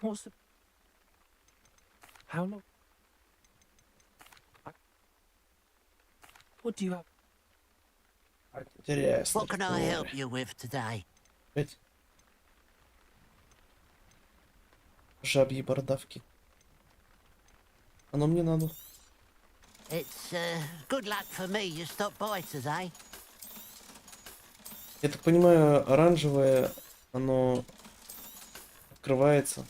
[SPEAKER 2] What's the... How long? What do you have?
[SPEAKER 1] Интересно.
[SPEAKER 3] What can I help you with today?
[SPEAKER 1] Опять? Жабьи бородавки. Оно мне надо.
[SPEAKER 3] It's good luck for me you stopped by today.
[SPEAKER 1] Я так понимаю, оранжевое, оно открывается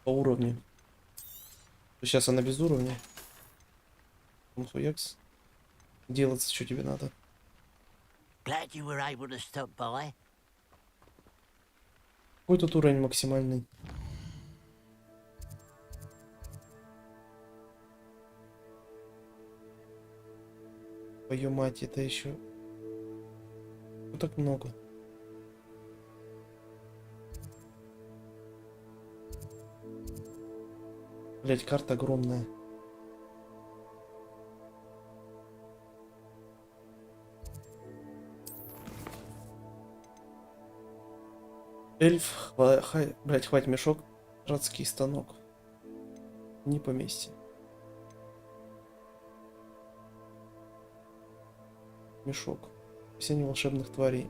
[SPEAKER 1] по уровню. Сейчас она без уровня. Хуякс. Делаться, что тебе надо.
[SPEAKER 3] Glad you were able to stop by.
[SPEAKER 1] Какой тут уровень максимальный? Твою мать, это еще... Ну, так много. Блять, карта огромная. Эльф, блять, хватит мешок. Радский станок. Не поместим. Мешок. Описание волшебных тварей.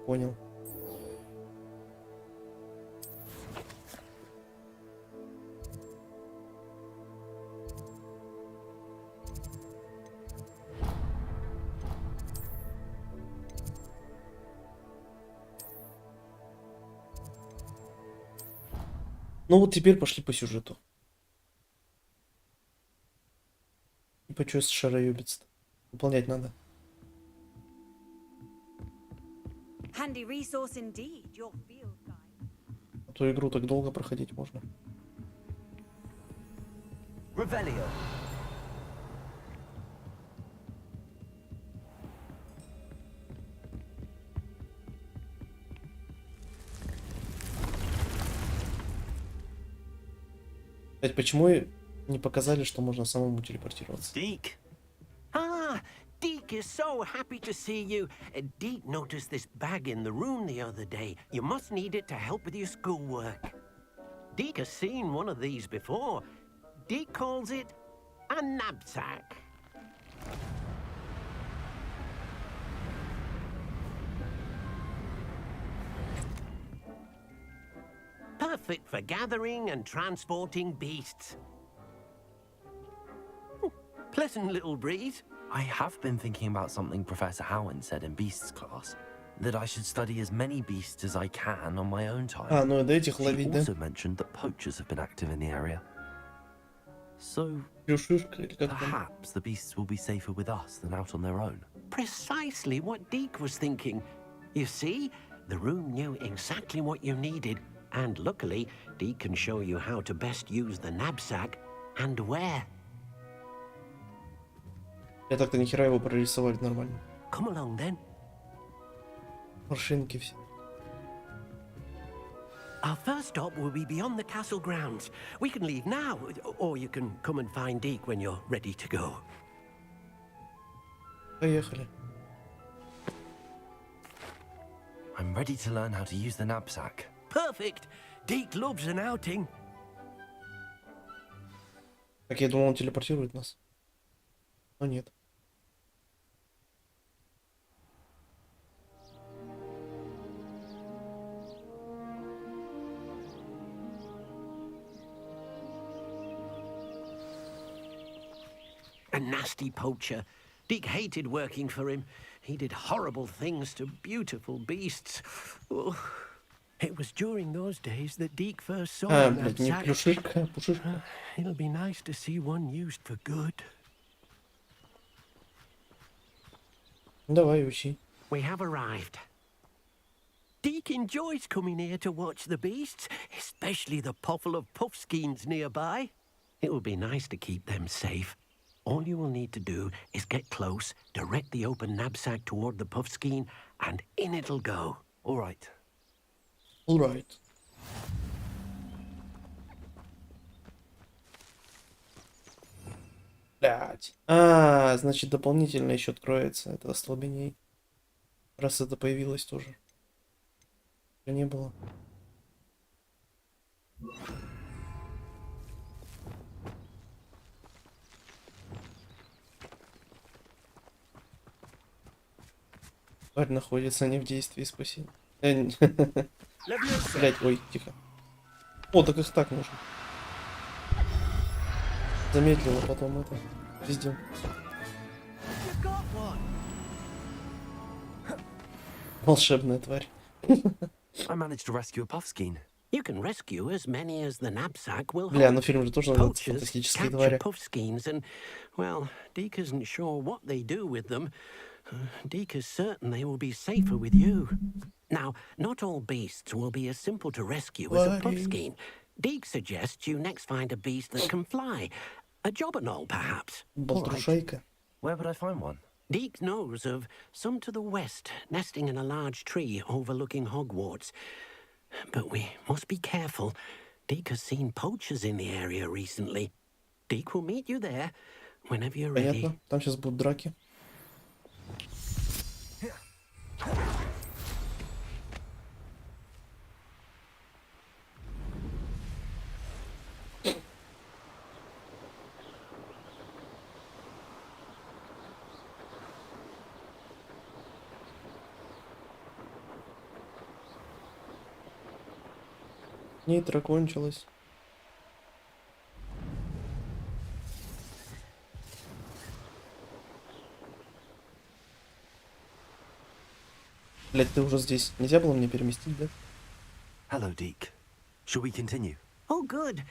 [SPEAKER 1] Понял. Ну вот теперь пошли по сюжету. И по чё шароёбец-то? Выполнять надо.
[SPEAKER 10] Handy resource indeed, your field guide.
[SPEAKER 1] А то игру так долго проходить можно.
[SPEAKER 2] Revelio.
[SPEAKER 1] Кстати, почему не показали, что можно самому телепортироваться?
[SPEAKER 3] Deke. Ah, Deke is so happy to see you. Deke noticed this bag in the room the other day. You must need it to help with your schoolwork. Deke has seen one of these before. Deke calls it a knapsack. Perfect for gathering and transporting beasts. Pleasant little breeze.
[SPEAKER 2] I have been thinking about something Professor Howen said in Beasts class. That I should study as many beasts as I can on my own time.
[SPEAKER 1] А, ну и этих
[SPEAKER 2] She
[SPEAKER 1] ловить, да?
[SPEAKER 2] also mentioned that poachers have been active in the area. So
[SPEAKER 1] Плюшишка или как там?
[SPEAKER 2] perhaps the beasts will be safer with us than out on their own.
[SPEAKER 3] Precisely what Deke was thinking. You see, the room knew exactly what you needed, and luckily, Deke can show you how to best use the knapsack and where.
[SPEAKER 1] Я так-то нихера его прорисовали нормально.
[SPEAKER 3] Come along then.
[SPEAKER 1] Машинки все.
[SPEAKER 3] Our first stop will be beyond the castle grounds. We can leave now, or you can come and find Deke when you're ready to go.
[SPEAKER 1] Поехали.
[SPEAKER 2] I'm ready to learn how to use the knapsack.
[SPEAKER 3] Perfect. Deke loves an outing.
[SPEAKER 1] Так, я думал, он телепортирует нас. Но нет.
[SPEAKER 3] A nasty poacher. Deke hated working for him. He did horrible things to beautiful beasts. Oh. It was during those days that Deke first saw
[SPEAKER 1] А,
[SPEAKER 3] the
[SPEAKER 1] блядь, не
[SPEAKER 3] knapsack.
[SPEAKER 1] плюшишка, а пушишка.
[SPEAKER 3] It'll be nice to see one used for good.
[SPEAKER 1] Давай, учи.
[SPEAKER 3] We have arrived. Deke enjoys coming here to watch the beasts, especially the puffle of puffskeins nearby. It will be nice to keep them safe. All you will need to do is get close, direct the open knapsack toward the puffskein, and in it'll go.
[SPEAKER 2] All right.
[SPEAKER 1] Alright. Блядь. А, значит, дополнительно еще откроется. Это слабеней. Раз это появилось тоже. Не было. Тварь находится не в действии, спасибо. Блять, ой, тихо. О, так их так можно. Замедлила потом это. Везде. Волшебная тварь.
[SPEAKER 2] I managed to rescue a puffskein.
[SPEAKER 3] You can rescue as many as the knapsack will
[SPEAKER 1] Бля,
[SPEAKER 3] hold.
[SPEAKER 1] ну фильм же тоже называется
[SPEAKER 3] Poachers
[SPEAKER 1] «Фантастические
[SPEAKER 3] capture
[SPEAKER 1] твари».
[SPEAKER 3] puffskeins and, well, Deke isn't sure what they do with them. Deke is certain they will be safer with you. Now, not all beasts will be as simple to rescue as a puffskein. Deke suggests you next find a beast that can fly. A jobberknoll, perhaps.
[SPEAKER 1] Болтрушайка.
[SPEAKER 2] Where would I find one?
[SPEAKER 3] Deke knows of some to the west, nesting in a large tree overlooking Hogwarts. But we must be careful. Deke has seen poachers in the area recently. Deke will meet you there whenever you're ready.
[SPEAKER 1] Понятно. Там сейчас будут драки. Нитро кончилась. Блять, ты уже здесь. Нельзя было мне переместить, да?
[SPEAKER 2] Hello, Deke. Shall we continue?
[SPEAKER 3] Oh, good.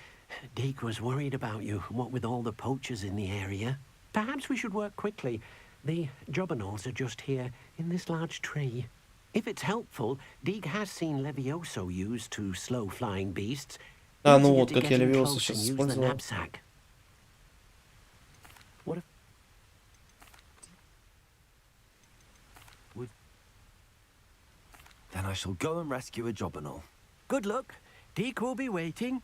[SPEAKER 3] Deke was worried about you, what with all the poachers in the area. Perhaps we should work quickly. The jobberknolls are just here, in this large tree. If it's helpful, Deke has seen Levioso used to slow flying beasts.
[SPEAKER 1] А, ну
[SPEAKER 3] Easier
[SPEAKER 1] вот,
[SPEAKER 3] to
[SPEAKER 1] как
[SPEAKER 3] get
[SPEAKER 1] я
[SPEAKER 3] in
[SPEAKER 1] Левиоса
[SPEAKER 3] close
[SPEAKER 1] сейчас
[SPEAKER 3] and use the
[SPEAKER 1] использовал.
[SPEAKER 3] knapsack.
[SPEAKER 2] What if... Then I shall go and rescue a jobberknoll.
[SPEAKER 3] Good luck. Deke will be waiting.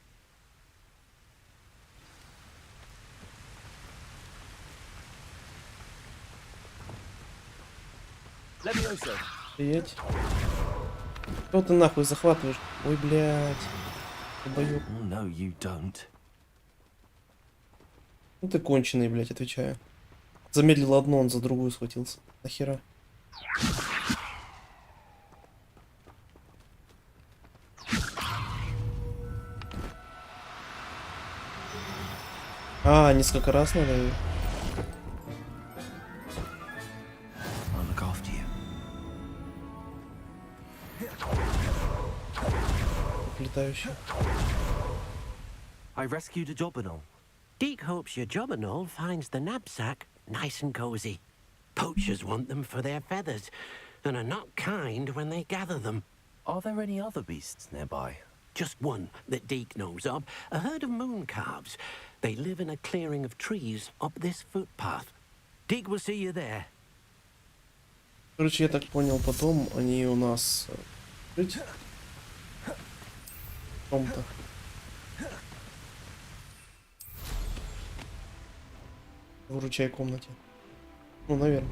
[SPEAKER 2] Levioso.
[SPEAKER 1] Приедь. Что ты нахуй захватываешь? Ой, блядь. Долбоёб.
[SPEAKER 2] Oh, no, you don't.
[SPEAKER 1] Ну ты конченый, блядь, отвечаю. Замедлил одно, он за другую схватился. Нахера? А, несколько раз надо.
[SPEAKER 2] I'll look after you.
[SPEAKER 1] Летающий.
[SPEAKER 2] I rescued a jobberknoll.
[SPEAKER 3] Deke hopes your jobberknoll finds the knapsack nice and cozy. Poachers want them for their feathers, and are not kind when they gather them.
[SPEAKER 2] Are there any other beasts nearby?
[SPEAKER 3] Just one that Deke knows of, a herd of moon calves. They live in a clearing of trees up this footpath. Deke will see you there.
[SPEAKER 1] Короче, я так понял, потом они у нас жить в том-то. В выручай комнате. Ну, наверное.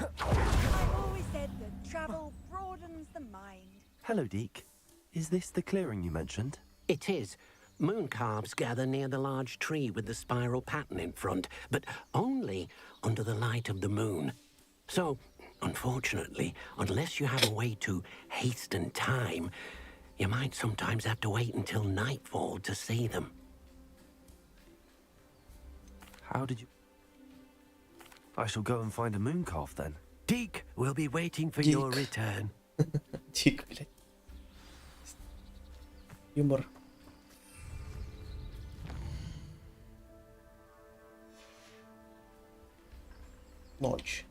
[SPEAKER 10] I've always said that travel broadens the mind.
[SPEAKER 2] Hello, Deke. Is this the clearing you mentioned?
[SPEAKER 3] It is. Moon calves gather near the large tree with the spiral pattern in front, but only under the light of the moon. So, unfortunately, unless you have a way to hasten time, you might sometimes have to wait until nightfall to see them.
[SPEAKER 2] How did you... I shall go and find a moon calf then.
[SPEAKER 3] Deke will be waiting for
[SPEAKER 1] Deke.
[SPEAKER 3] your return.
[SPEAKER 1] Дик, блядь. Юмор. Ночь.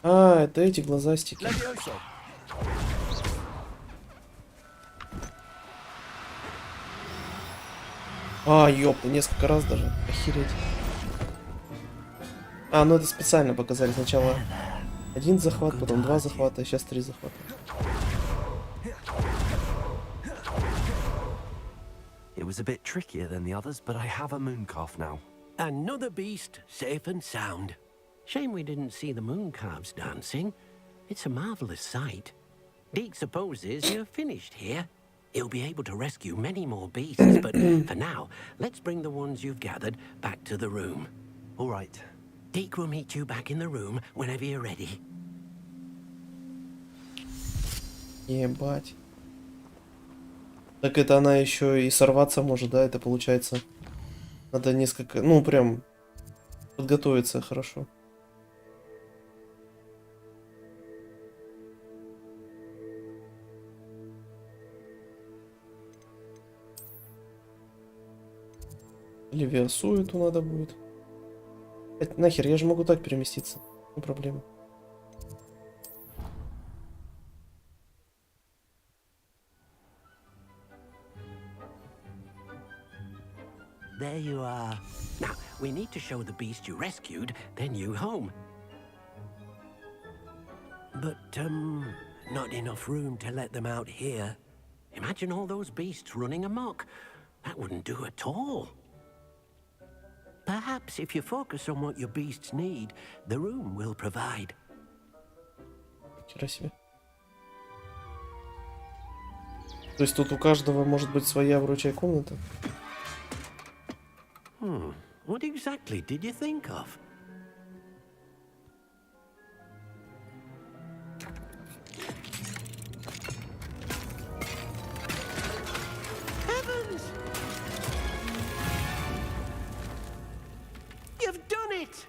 [SPEAKER 1] А, это эти глазастики. А, ёпта, несколько раз даже. Охереть. А, ну это специально показали. Сначала один захват, потом два захвата, а сейчас 3 захвата.
[SPEAKER 2] It was a bit trickier than the others, but I have a moon calf now.
[SPEAKER 3] Another beast, safe and sound. Shame we didn't see the moon calves dancing. It's a marvelous sight. Deke supposes you're finished here. He'll be able to rescue many more beasts, but for now, let's bring the ones you've gathered back to the room.
[SPEAKER 2] All right.
[SPEAKER 3] Deke will meet you back in the room whenever you're ready.
[SPEAKER 1] Ебать. Так это она еще и сорваться может, да? Это получается. Надо несколько, ну прям подготовиться хорошо. Левиасу эту надо будет. Нахер, я же могу так переместиться. Не проблема.
[SPEAKER 3] There you are. Now, we need to show the beast you rescued their new home. But, not enough room to let them out here. Imagine all those beasts running amok. That wouldn't do at all. Perhaps if you focus on what your beasts need, the room will provide.
[SPEAKER 1] Хера себе. То есть тут у каждого может быть своя вручай комната?
[SPEAKER 3] What exactly did you think of? Heavens! You've done it!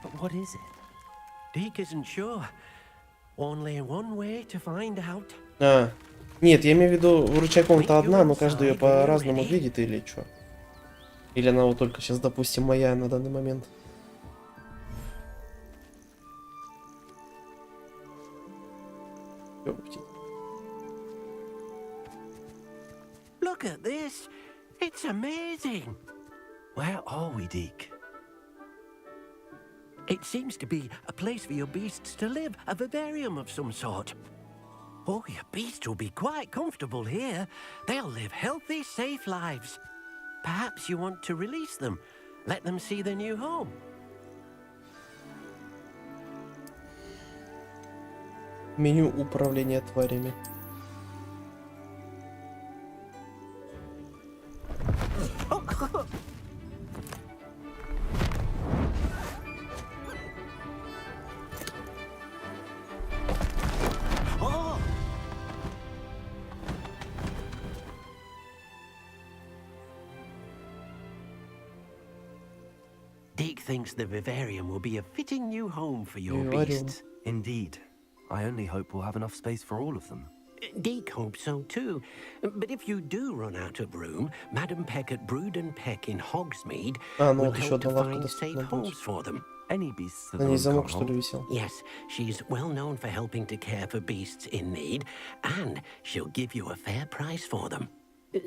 [SPEAKER 2] But what is it?
[SPEAKER 3] Deke isn't sure. Only one way to find out.
[SPEAKER 1] А, нет, я имею в виду, вручай комната одна, но каждый ее по-разному видит или что? Или она вот только сейчас, допустим, моя на данный момент.
[SPEAKER 3] Look at this. It's amazing.
[SPEAKER 2] Where are we, Deke?
[SPEAKER 3] It seems to be a place for your beasts to live, a vivarium of some sort. Oh, your beasts will be quite comfortable here. They'll live healthy, safe lives. Perhaps you want to release them, let them see their new home.
[SPEAKER 1] Меню управления тварями.
[SPEAKER 3] Deke thinks the vivarium will be a fitting new home for your
[SPEAKER 1] Vivarium.
[SPEAKER 3] beasts.
[SPEAKER 2] Indeed. I only hope we'll have enough space for all of them.
[SPEAKER 3] Deke hopes so too. But if you do run out of room, Madam Peck at Brood and Peck in Hogsmeade
[SPEAKER 1] А, ну
[SPEAKER 3] will
[SPEAKER 1] вот еще
[SPEAKER 3] help to
[SPEAKER 1] одна лавка
[SPEAKER 3] find safe
[SPEAKER 1] доступна
[SPEAKER 3] homes
[SPEAKER 1] будет.
[SPEAKER 3] for them.
[SPEAKER 2] Any beasts that
[SPEAKER 1] На
[SPEAKER 2] the
[SPEAKER 1] ней
[SPEAKER 2] room
[SPEAKER 1] замок,
[SPEAKER 2] can't
[SPEAKER 1] что ли,
[SPEAKER 2] hold?
[SPEAKER 1] висел?
[SPEAKER 3] Yes, she's well known for helping to care for beasts in need, and she'll give you a fair price for them.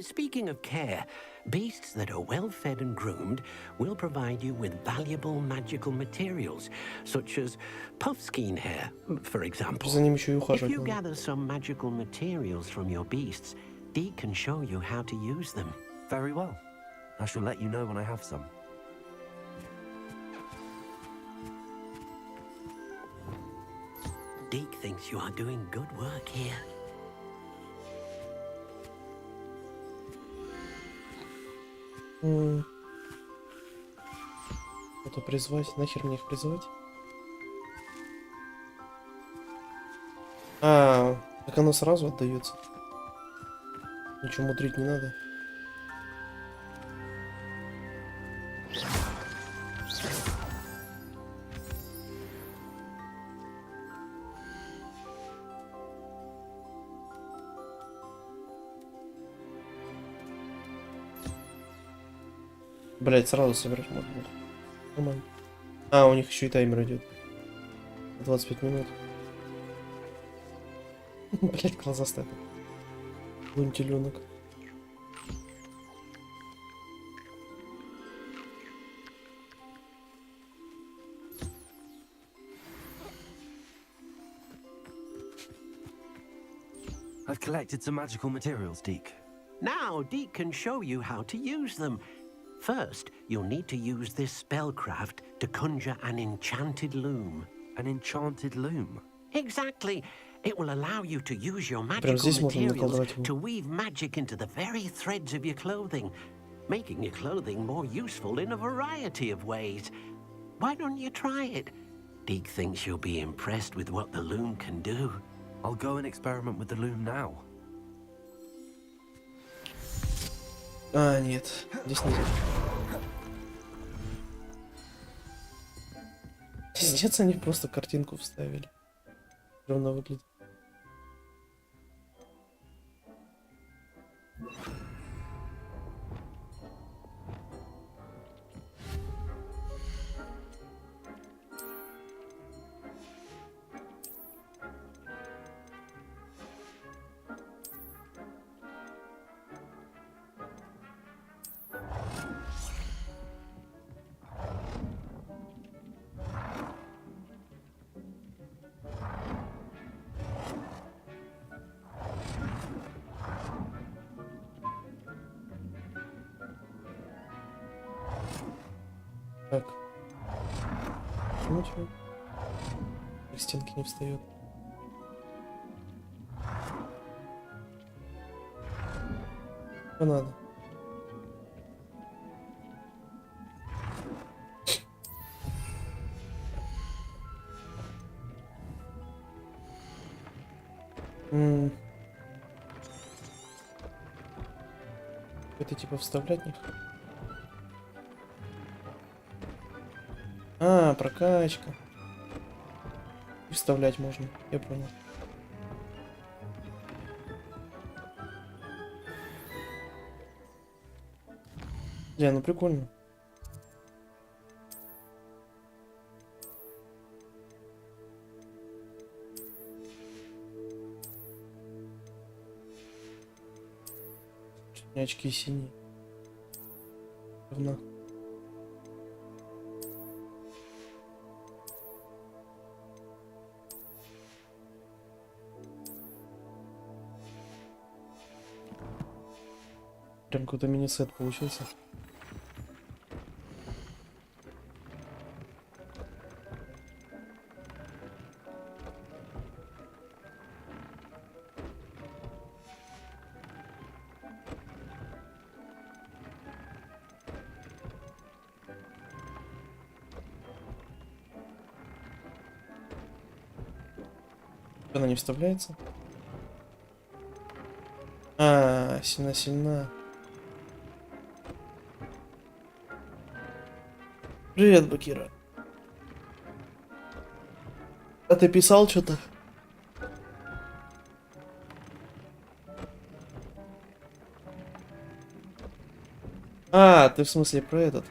[SPEAKER 3] Speaking of care, beasts that are well fed and groomed will provide you with valuable magical materials, such as puffskein hair, for example.
[SPEAKER 1] За ним еще и
[SPEAKER 3] If
[SPEAKER 1] ухаживать
[SPEAKER 3] you
[SPEAKER 1] надо.
[SPEAKER 3] gather some magical materials from your beasts, Deke can show you how to use them.
[SPEAKER 2] Very well. I shall let you know when I have some.
[SPEAKER 3] Deke thinks you are doing good work here.
[SPEAKER 1] Это призвать? Нахер мне их призывать? А, так оно сразу отдается. Ничего мудрить не надо. Блять, сразу собирать можно. Нормально. А, у них еще и таймер идет. 25 минут. Блять, глаза ставят. Лунтеленок.
[SPEAKER 2] I've collected some magical materials, Deke.
[SPEAKER 3] Now, Deke can show you how to use them. First, you'll need to use this spellcraft to conjure an enchanted loom.
[SPEAKER 2] An enchanted loom?
[SPEAKER 3] Exactly. It will allow you to use your
[SPEAKER 1] Прям
[SPEAKER 3] magical
[SPEAKER 1] здесь можно
[SPEAKER 3] materials
[SPEAKER 1] наколдовать его.
[SPEAKER 3] to weave magic into the very threads of your clothing, making your clothing more useful in a variety of ways. Why don't you try it? Deke thinks you'll be impressed with what the loom can do.
[SPEAKER 2] I'll go and experiment with the loom now.
[SPEAKER 1] А, нет. Здесь нельзя. Пиздец, они просто картинку вставили. Равно выглядит. Так. Ну чё? К стенке не встает. Что надо? Это типа вставлять них? А, прокачка. И вставлять можно, я понял. Бля, ну прикольно. У меня очки синие. Говна. Прям какой-то мини-сет получился. Она не вставляется? А, сильна. Привет, Бакира. А ты писал что-то? А, ты в смысле про этот?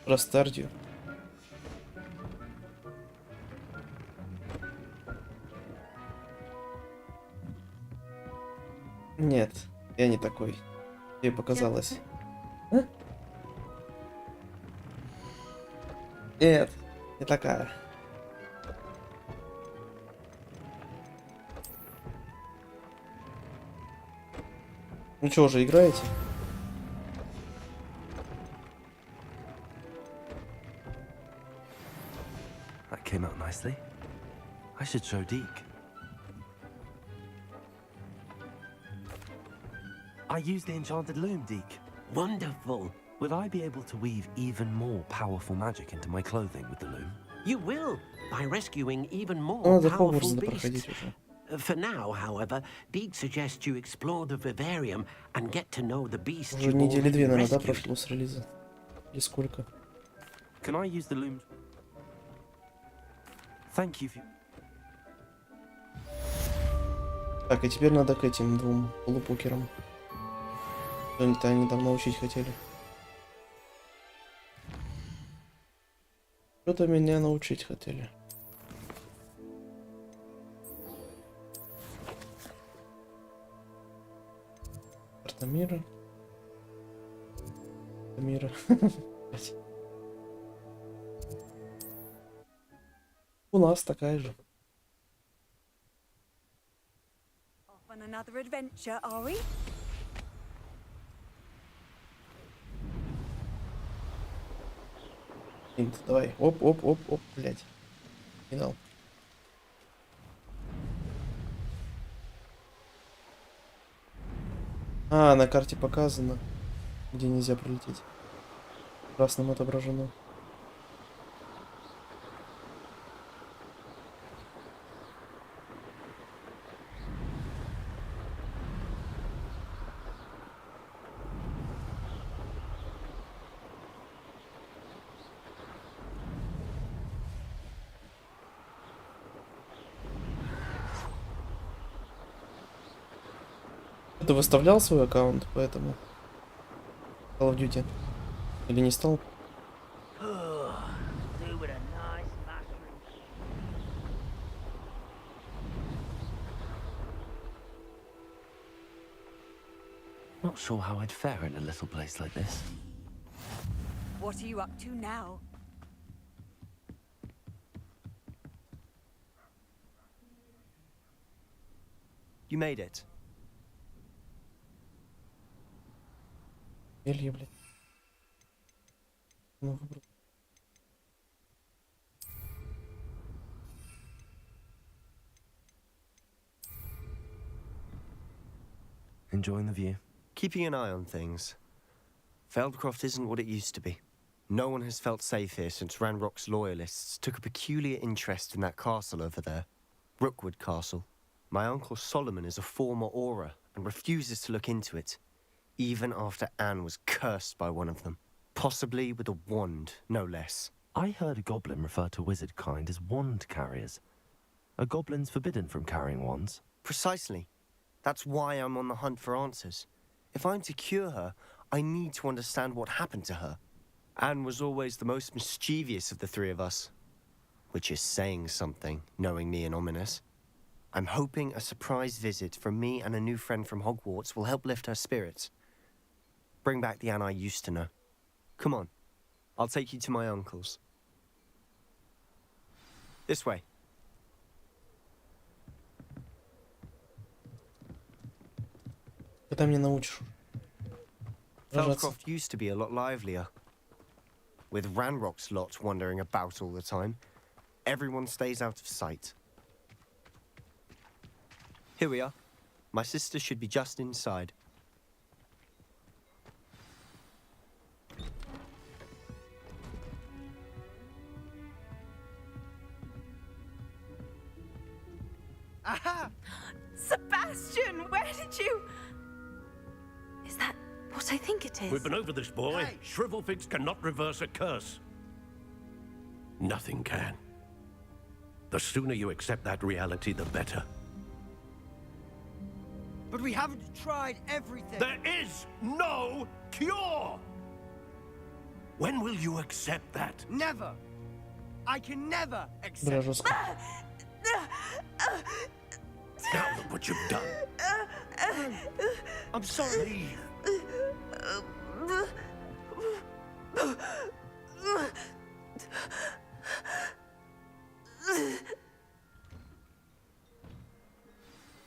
[SPEAKER 1] Про Стардию. Нет, я не такой. Тебе показалось. А? Нет, не такая. Ну что, уже играете?
[SPEAKER 2] That came out nicely. I should show Deke. I used the enchanted loom, Deke.
[SPEAKER 3] Wonderful.
[SPEAKER 2] Will I be able to weave even more powerful magic into my clothing with the loom?
[SPEAKER 3] You will, by rescuing even more
[SPEAKER 1] Надо
[SPEAKER 3] powerful
[SPEAKER 1] Хогвартс
[SPEAKER 3] beasts.
[SPEAKER 1] проходить уже.
[SPEAKER 3] For now, however, Deek suggests you explore the vivarium and get to know the beast
[SPEAKER 1] Уже
[SPEAKER 3] you
[SPEAKER 1] недели две, наверное, да,
[SPEAKER 3] rescued.
[SPEAKER 1] прошло с релиза? Или сколько?
[SPEAKER 2] Can I use the loom? Thank you.
[SPEAKER 1] Так, и теперь надо к этим двум полупокерам. Что-нибудь они там научить хотели. Что-то меня научить хотели. Карта мира. Мира. У нас такая же.
[SPEAKER 10] Off on another adventure, are we?
[SPEAKER 1] Давай. Оп, оп, оп, оп, блядь. Не дал. А, на карте показано, где нельзя пролететь. Красным отображено. Ты выставлял свой аккаунт, поэтому Call of Duty или не стал?
[SPEAKER 2] Not sure how I'd fare in a little place like this.
[SPEAKER 10] What are you up to now?
[SPEAKER 7] You made it.
[SPEAKER 1] Зелье, блядь. Ну, выбрал.
[SPEAKER 2] Enjoying the view?
[SPEAKER 7] Keeping an eye on things. Feldcroft isn't what it used to be. No one has felt safe here since Ranrock's loyalists took a peculiar interest in that castle over there. Rookwood Castle. My uncle Solomon is a former Auror and refuses to look into it, even after Anne was cursed by one of them. Possibly with a wand, no less.
[SPEAKER 2] I heard a goblin refer to wizard kind as wand carriers. Are goblins forbidden from carrying wands?
[SPEAKER 7] Precisely. That's why I'm on the hunt for answers. If I'm to cure her, I need to understand what happened to her. Anne was always the most mischievous of the three of us. Which is saying something, knowing me and ominous. I'm hoping a surprise visit from me and a new friend from Hogwarts will help lift her spirits. Bring back the Anne I used to know. Come on. I'll take you to my uncle's. This way.
[SPEAKER 1] Когда мне научишь?
[SPEAKER 7] Feldcroft used to be a lot livelier. With Ranrock's lot wandering about all the time, everyone stays out of sight. Here we are. My sister should be just inside.
[SPEAKER 10] Aha! Sebastian, where did you... Is that what I think it is?
[SPEAKER 14] We've been over this, boy. Hey. Shrivelfigs cannot reverse a curse. Nothing can. The sooner you accept that reality, the better.
[SPEAKER 15] But we haven't tried everything.
[SPEAKER 14] There is no cure! When will you accept that?
[SPEAKER 15] Never. I can never accept.
[SPEAKER 14] Now look what you've done.
[SPEAKER 15] I'm sorry.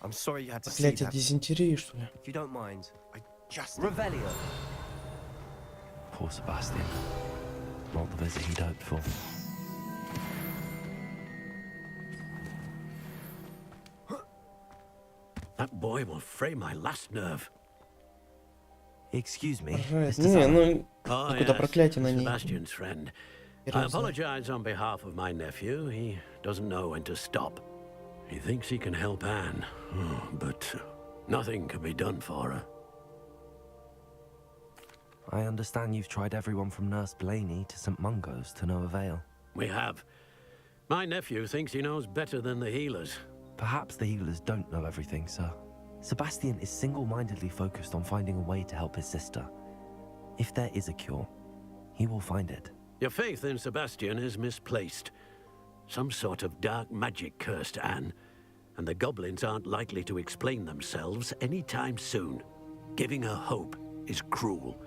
[SPEAKER 7] I'm sorry you had to see
[SPEAKER 1] Проклятие
[SPEAKER 7] that.
[SPEAKER 1] дизентерии, что ли?
[SPEAKER 7] If you don't mind, I just...
[SPEAKER 15] Revelio.
[SPEAKER 2] Poor Sebastian. Not the visit he'd hoped for.
[SPEAKER 14] That boy will fray my last nerve.
[SPEAKER 2] Excuse me.
[SPEAKER 1] Не, ну,
[SPEAKER 14] Oh,
[SPEAKER 1] какое-то проклятие на ней.
[SPEAKER 14] Sebastian's friend. I apologize on behalf of my nephew. He doesn't know when to stop. He thinks he can help Anne, but nothing can be done for her.
[SPEAKER 2] I understand you've tried everyone from Nurse Blaney to St. Mungo's to no avail.
[SPEAKER 14] We have. My nephew thinks he knows better than the healers.
[SPEAKER 2] Perhaps the healers don't know everything, sir. Sebastian is single-mindedly focused on finding a way to help his sister. If there is a cure, he will find it.
[SPEAKER 14] Your faith in Sebastian is misplaced. Some sort of dark magic cursed Anne, and the goblins aren't likely to explain themselves anytime soon. Giving her hope is cruel.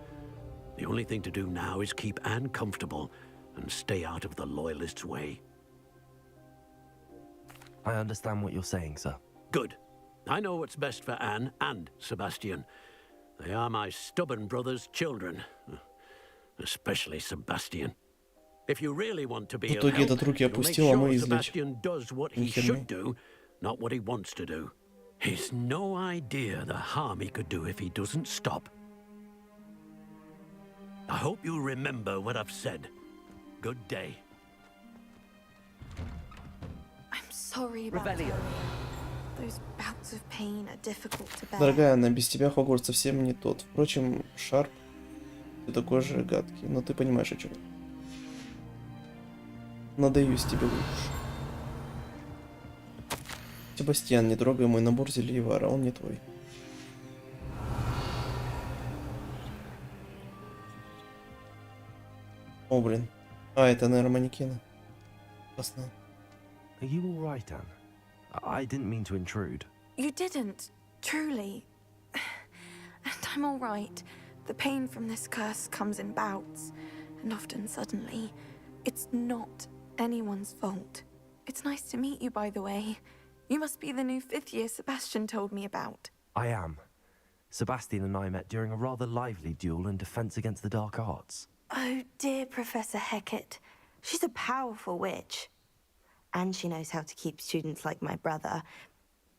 [SPEAKER 14] The only thing to do now is keep Anne comfortable and stay out of the Loyalists' way.
[SPEAKER 2] I understand what you're saying, sir.
[SPEAKER 14] Good. I know what's best for Anne and Sebastian. They are my stubborn brother's children. Especially Sebastian. If you really want to be of help, you'll make sure Sebastian does what he should do, not what he wants to do. He's no idea the harm he could do if he doesn't stop. I hope you'll remember what I've said. Good day.
[SPEAKER 9] I'm sorry about that. Those bouts of pain are difficult to bear.
[SPEAKER 1] Дорогая Анна, без тебя Хогвартс совсем не тот. Впрочем, Шарп, ты такой же гадкий, но ты понимаешь, о чем. Надаюсь тебе в уши. Себастьян, не трогай мой набор зельевара, он не твой. О, блин. А, это, наверное, манекены. Классно.
[SPEAKER 2] Are you all right, Anne? I didn't mean to intrude.
[SPEAKER 9] You didn't, truly. And I'm all right. The pain from this curse comes in bouts, and often suddenly. It's not anyone's fault. It's nice to meet you, by the way. You must be the new 5th year Sebastian told me about.
[SPEAKER 2] I am. Sebastian and I met during a rather lively duel in defense against the dark arts.
[SPEAKER 16] Oh, dear Professor Hecat. She's a powerful witch. And she knows how to keep students like my brother,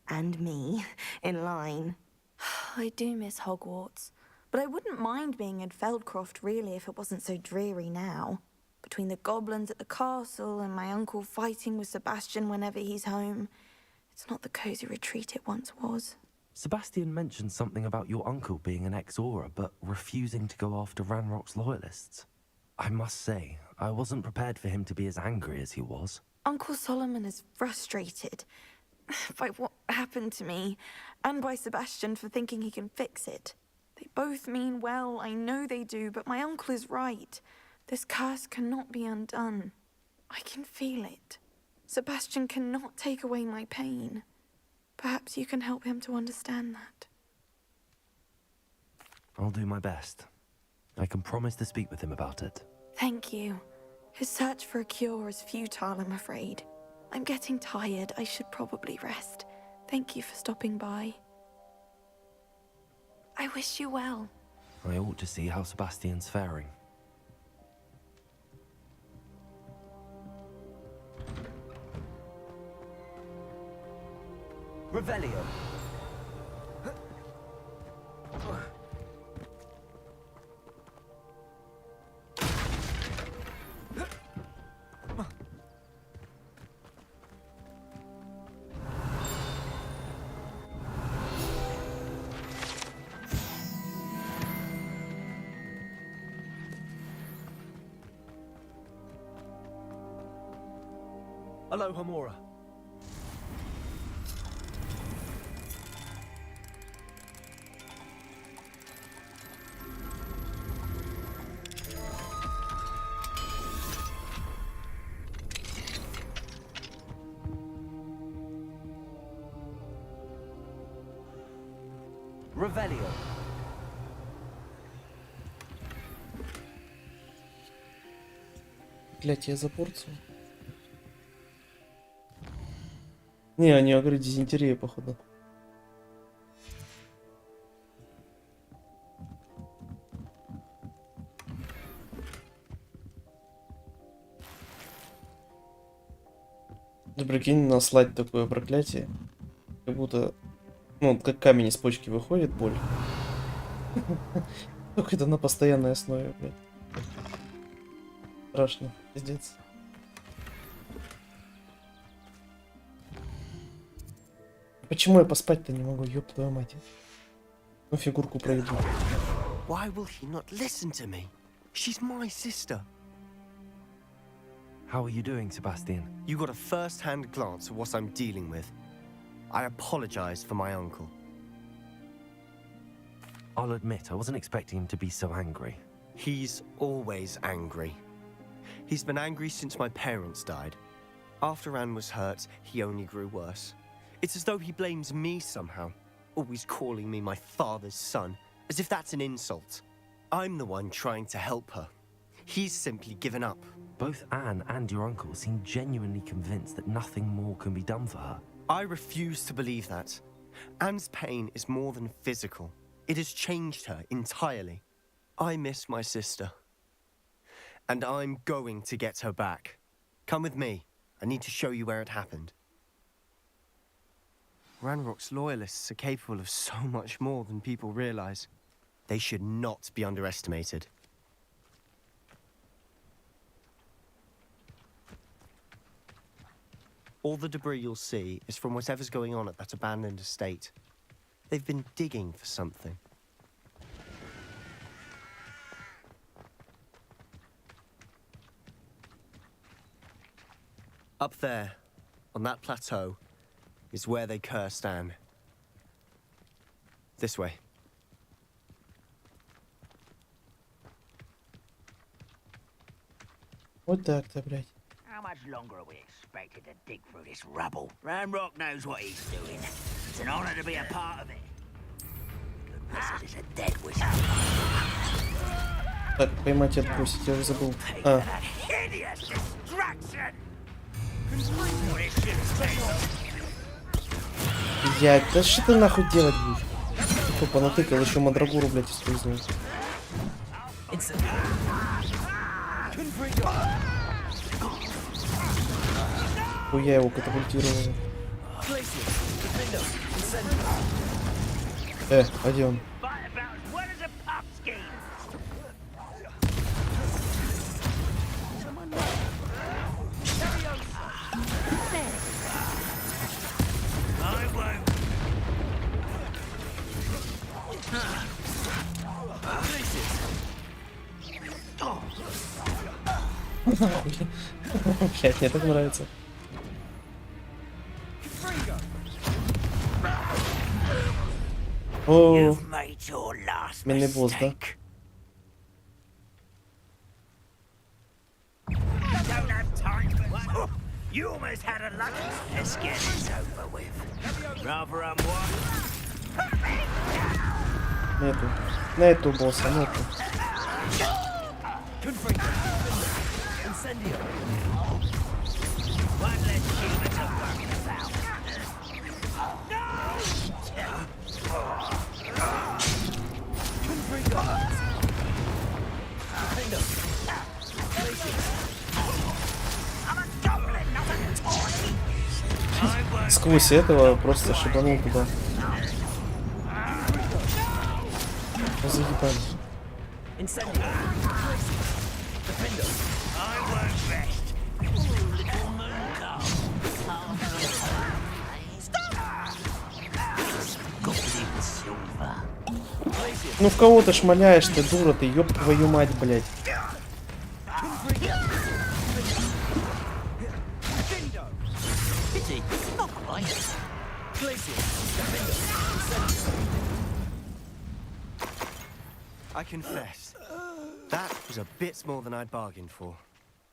[SPEAKER 16] and me, in line.
[SPEAKER 9] I do miss Hogwarts, but I wouldn't mind being in Feldcroft, really, if it wasn't so dreary now. Between the goblins at the castle and my uncle fighting with Sebastian whenever he's home, it's not the cozy retreat it once was.
[SPEAKER 2] Sebastian mentioned something about your uncle being an ex-Auror, but refusing to go after Ranrock's loyalists. I must say, I wasn't prepared for him to be as angry as he was.
[SPEAKER 9] Uncle Solomon is frustrated by what happened to me, and by Sebastian for thinking he can fix it. They both mean well, I know they do, but my uncle is right. This curse cannot be undone. I can feel it. Sebastian cannot take away my pain. Perhaps you can help him to understand that.
[SPEAKER 2] I'll do my best. I can promise to speak with him about it.
[SPEAKER 9] Thank you. His search for a cure is futile, I'm afraid. I'm getting tired. I should probably rest. Thank you for stopping by. I wish you well.
[SPEAKER 2] I ought to see how Sebastian's faring.
[SPEAKER 15] Revelio. Aloha Mora. Revelio.
[SPEAKER 1] Проклятие за порцию. Не, они говорят дизентерия, походу. Да прикинь, наслать такое проклятие. Как будто, ну, как камень из почки выходит, боль. Только это на постоянной основе, блядь. Страшно, пиздец. Почему я поспать-то не могу, ёб твою мать? Ну, фигурку пройду.
[SPEAKER 7] Why will he not listen to me? She's my sister.
[SPEAKER 2] How are you doing, Sebastian?
[SPEAKER 7] You got a first-hand glance at what I'm dealing with. I apologize for my uncle.
[SPEAKER 2] I'll admit, I wasn't expecting him to be so angry.
[SPEAKER 7] He's always angry. He's been angry since my parents died. After Anne was hurt, he only grew worse. It's as though he blames me somehow, always calling me my father's son, as if that's an insult. I'm the one trying to help her. He's simply given up.
[SPEAKER 2] Both Anne and your uncle seem genuinely convinced that nothing more can be done for her.
[SPEAKER 7] I refuse to believe that. Anne's pain is more than physical. It has changed her entirely. I miss my sister. And I'm going to get her back. Come with me. I need to show you where it happened. Ranrock's loyalists are capable of so much more than people realize. They should not be underestimated. All the debris you'll see is from whatever's going on at that abandoned estate. They've been digging for something. Up there, on that plateau, is where they cursed Anne. This way.
[SPEAKER 1] Вот так-то, блядь.
[SPEAKER 17] How much longer are we expected to dig through this rubble? Ranrock knows what he's doing. It's an honor to be a part of it. Good wizard is a dead wizard.
[SPEAKER 1] Так, поймать и отбросить, я уже забыл. А. Блядь, да что ты нахуй делать будешь? Ты понатыкал, еще мандрагору, блядь, использовал. Я его катапультировал. Пойдем. Блять, мне так нравится. О, мини-босс, да?
[SPEAKER 17] You almost had a lucky. Let's get this over with. Rather
[SPEAKER 1] Нету. Нету босса, нету. Сквозь этого просто шибанул туда. Заебали. Ну в кого ты шмаляешь, ты дура, ты ёб твою мать, блядь.
[SPEAKER 7] I confess, that was a bit more than I'd bargained for.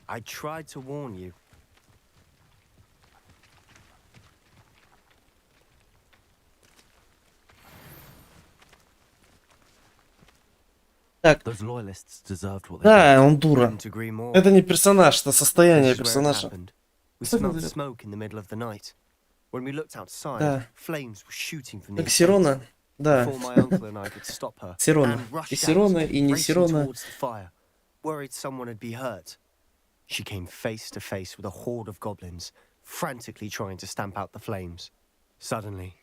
[SPEAKER 7] I tried to warn you.
[SPEAKER 1] Так. Да, он дура. Это не персонаж, это состояние персонажа. Да. Как Сирона. Да. Сирона. И Сирона, и не Сирона.
[SPEAKER 7] Worried someone had been hurt. She came face to face with a horde of goblins, frantically trying to stamp out the flames. Suddenly,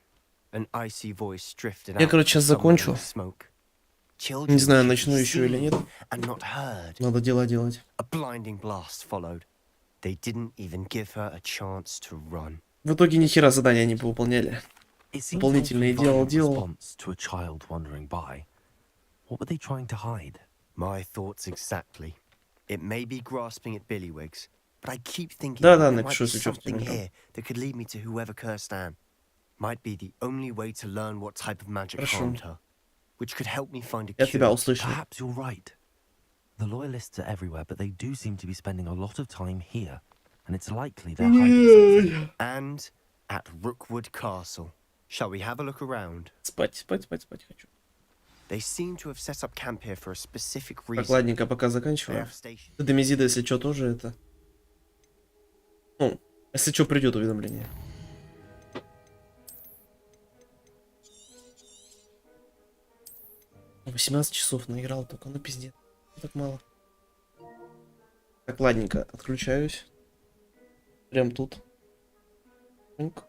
[SPEAKER 7] an icy voice drifted out.
[SPEAKER 1] Я, короче, сейчас закончу. Не знаю, начну еще или нет. Надо дела делать.
[SPEAKER 7] A blinding blast followed. They didn't even give her a chance to run.
[SPEAKER 1] В итоге ни хера задания не повыполняли.
[SPEAKER 2] It seems
[SPEAKER 1] Дополнительные
[SPEAKER 2] awfully
[SPEAKER 1] делал.
[SPEAKER 2] response to a child wandering by. What were they trying to hide?
[SPEAKER 7] My thoughts exactly. It may be grasping at Billywigs, but I keep thinking
[SPEAKER 1] Да,
[SPEAKER 7] there might
[SPEAKER 1] напишу,
[SPEAKER 7] be
[SPEAKER 1] если чё, в
[SPEAKER 7] something
[SPEAKER 1] Телеграм.
[SPEAKER 7] here that could lead me to whoever cursed Anne. Might be the only way to learn what type of magic
[SPEAKER 1] Хорошо.
[SPEAKER 7] harmed her, which could help me find a
[SPEAKER 1] Я тебя
[SPEAKER 7] cure.
[SPEAKER 1] услышал.
[SPEAKER 2] Perhaps you're right. The loyalists are everywhere, but they do seem to be spending a lot of time here, and it's likely they're hiding something.
[SPEAKER 7] And at Rookwood Castle. Shall we have a look around?
[SPEAKER 1] Спать хочу.
[SPEAKER 7] They seem to have set up camp here for a specific
[SPEAKER 1] Так,
[SPEAKER 7] reason.
[SPEAKER 1] ладненько, пока заканчиваю. Демизида, если что, тоже это... Ну, если что, придет уведомление. — 18 часов наиграл только, ну пиздец. Так мало. Так, ладненько, отключаюсь. Прям тут. Тонько.